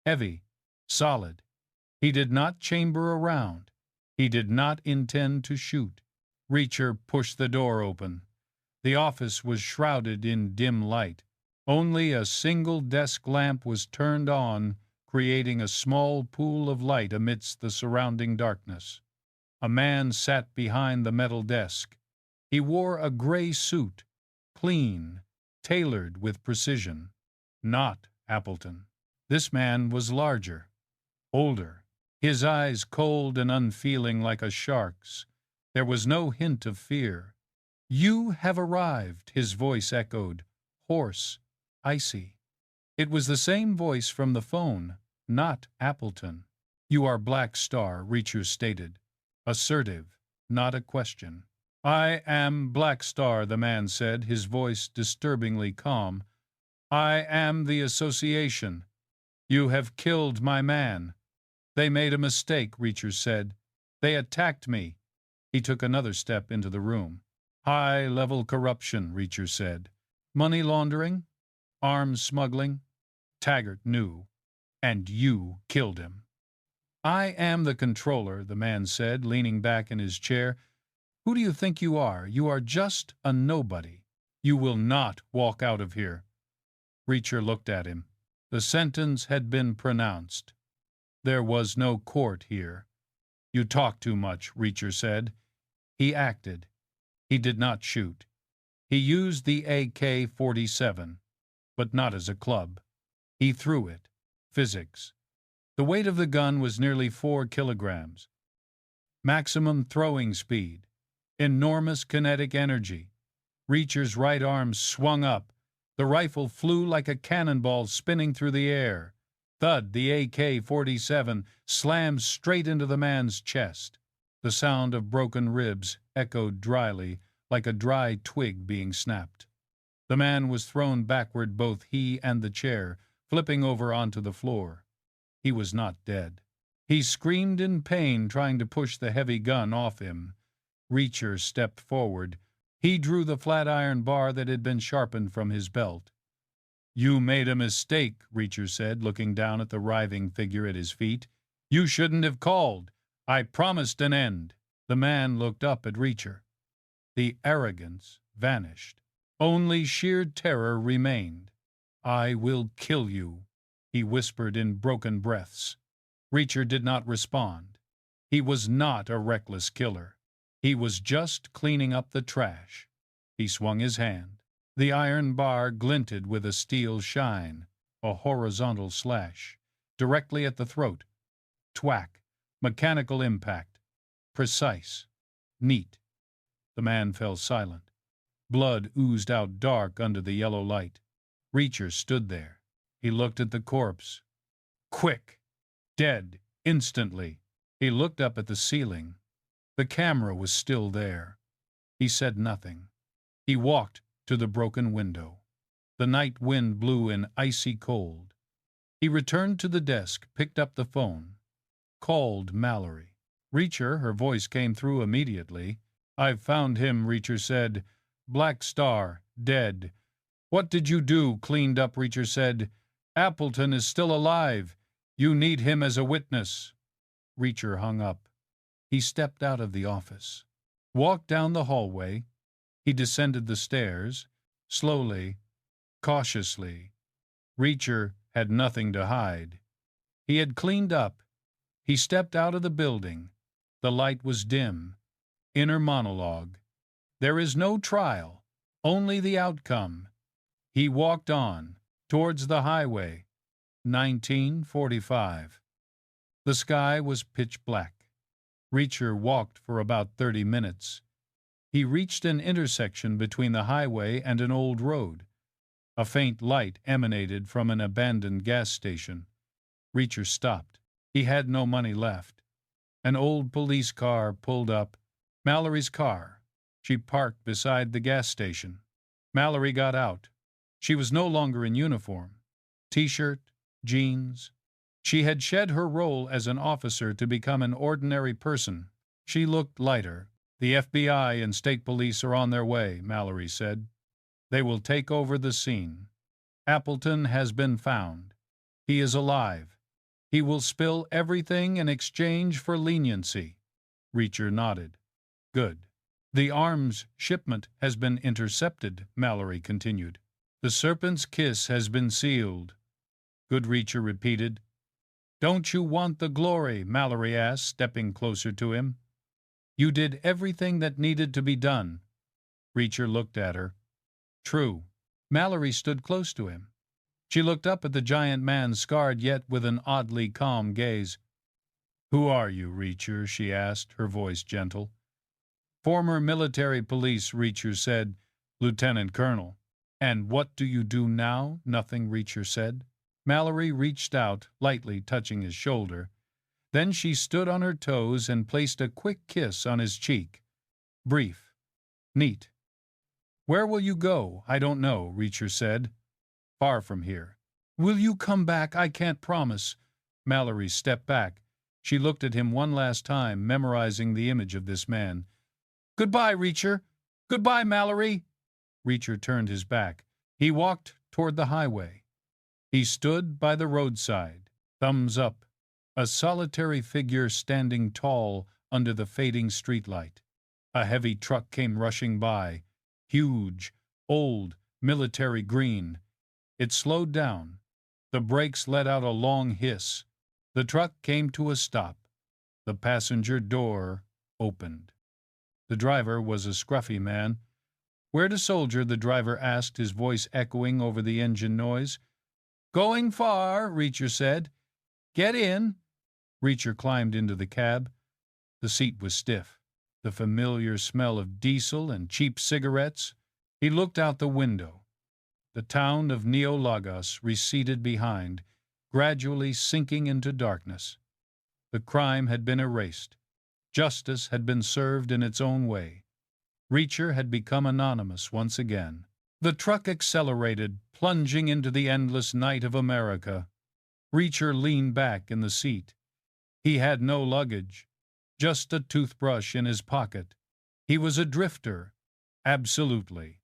[SPEAKER 1] heavy, solid. He did not chamber around. He did not intend to shoot. Reacher pushed the door open. The office was shrouded in dim light. Only a single desk lamp was turned on, creating a small pool of light amidst the surrounding darkness. A man sat behind the metal desk. He wore a gray suit, clean, tailored with precision. Not Appleton. This man was larger, older, his eyes cold and unfeeling like a shark's. There was no hint of fear. "You have arrived," his voice echoed, hoarse, icy. It was the same voice from the phone, not Appleton. "You are Black Star," Reacher stated, assertive, not a question. "I am Black Star," the man said, his voice disturbingly calm. "I am the association. You have killed my man." "They made a mistake," Reacher said. "They attacked me." He took another step into the room. "High-level corruption," Reacher said. "Money laundering, arms smuggling." Taggart knew. "And you killed him." "I am the controller," the man said, leaning back in his chair. "Who do you think you are? You are just a nobody. You will not walk out of here." Reacher looked at him. The sentence had been pronounced. There was no court here. "You talk too much," Reacher said. He acted. He did not shoot. He used the AK-47, but not as a club. He threw it. Physics. The weight of the gun was nearly 4 kilograms. Maximum throwing speed. Enormous kinetic energy. Reacher's right arm swung up. The rifle flew like a cannonball spinning through the air. Thud, the AK-47 slammed straight into the man's chest. The sound of broken ribs echoed dryly, like a dry twig being snapped. The man was thrown backward, both he and the chair, flipping over onto the floor. He was not dead. He screamed in pain, trying to push the heavy gun off him. Reacher stepped forward. He drew the flat iron bar that had been sharpened from his belt. "You made a mistake," Reacher said, looking down at the writhing figure at his feet. "You shouldn't have called. I promised an end." The man looked up at Reacher. The arrogance vanished. Only sheer terror remained. "I will kill you," he whispered in broken breaths. Reacher did not respond. He was not a reckless killer. He was just cleaning up the trash. He swung his hand. The iron bar glinted with a steel shine, a horizontal slash, directly at the throat. Twack, mechanical impact. Precise. Neat. The man fell silent. Blood oozed out dark under the yellow light. Reacher stood there. He looked at the corpse. Quick. Dead. Instantly. He looked up at the ceiling. The camera was still there. He said nothing. He walked to the broken window. The night wind blew in icy cold. He returned to the desk, picked up the phone, called Mallory. "Reacher," her voice came through immediately. "I've found him," Reacher said. "Black Star, dead." "What did you do?" Cleaned up Reacher said. "Appleton is still alive. You need him as a witness." Reacher hung up. He stepped out of the office, walked down the hallway. He descended the stairs, slowly, cautiously. Reacher had nothing to hide. He had cleaned up. He stepped out of the building. The light was dim. Inner monologue. There is no trial, only the outcome. He walked on, towards the highway. 1945. The sky was pitch black. Reacher walked for about 30 minutes. He reached an intersection between the highway and an old road. A faint light emanated from an abandoned gas station. Reacher stopped. He had no money left. An old police car pulled up. Mallory's car. She parked beside the gas station. Mallory got out. She was no longer in uniform. T-shirt, jeans. She had shed her role as an officer to become an ordinary person. She looked lighter. The FBI and state police are on their way, Mallory said. They will take over the scene. Appleton has been found. He is alive. He will spill everything in exchange for leniency. Reacher nodded. Good. The arms shipment has been intercepted, Mallory continued. The Serpent's Kiss has been sealed. Good, Reacher repeated. Don't you want the glory? Mallory asked, stepping closer to him. You did everything that needed to be done. Reacher looked at her. True. Mallory stood close to him. She looked up at the giant man, scarred yet with an oddly calm gaze. Who are you, Reacher? She asked, her voice gentle. Former military police, Reacher said. Lieutenant Colonel. And what do you do now? Nothing, Reacher said. Mallory reached out, lightly touching his shoulder. Then she stood on her toes and placed a quick kiss on his cheek. Brief. Neat. Where will you go? I don't know, Reacher said. Far from here. Will you come back? I can't promise. Mallory stepped back. She looked at him one last time, memorizing the image of this man. Goodbye, Reacher. Goodbye, Mallory. Reacher turned his back. He walked toward the highway. He stood by the roadside, thumbs up, a solitary figure standing tall under the fading streetlight. A heavy truck came rushing by, huge, old, military green. It slowed down. The brakes let out a long hiss. The truck came to a stop. The passenger door opened. The driver was a scruffy man. Where to, soldier? The driver asked, his voice echoing over the engine noise. Going far, Reacher said. Get in. Reacher climbed into the cab. The seat was stiff. The familiar smell of diesel and cheap cigarettes. He looked out the window. The town of Neo-Lagos receded behind, gradually sinking into darkness. The crime had been erased. Justice had been served in its own way. Reacher had become anonymous once again. The truck accelerated, plunging into the endless night of America. Reacher leaned back in the seat. He had no luggage, just a toothbrush in his pocket. He was a drifter, absolutely.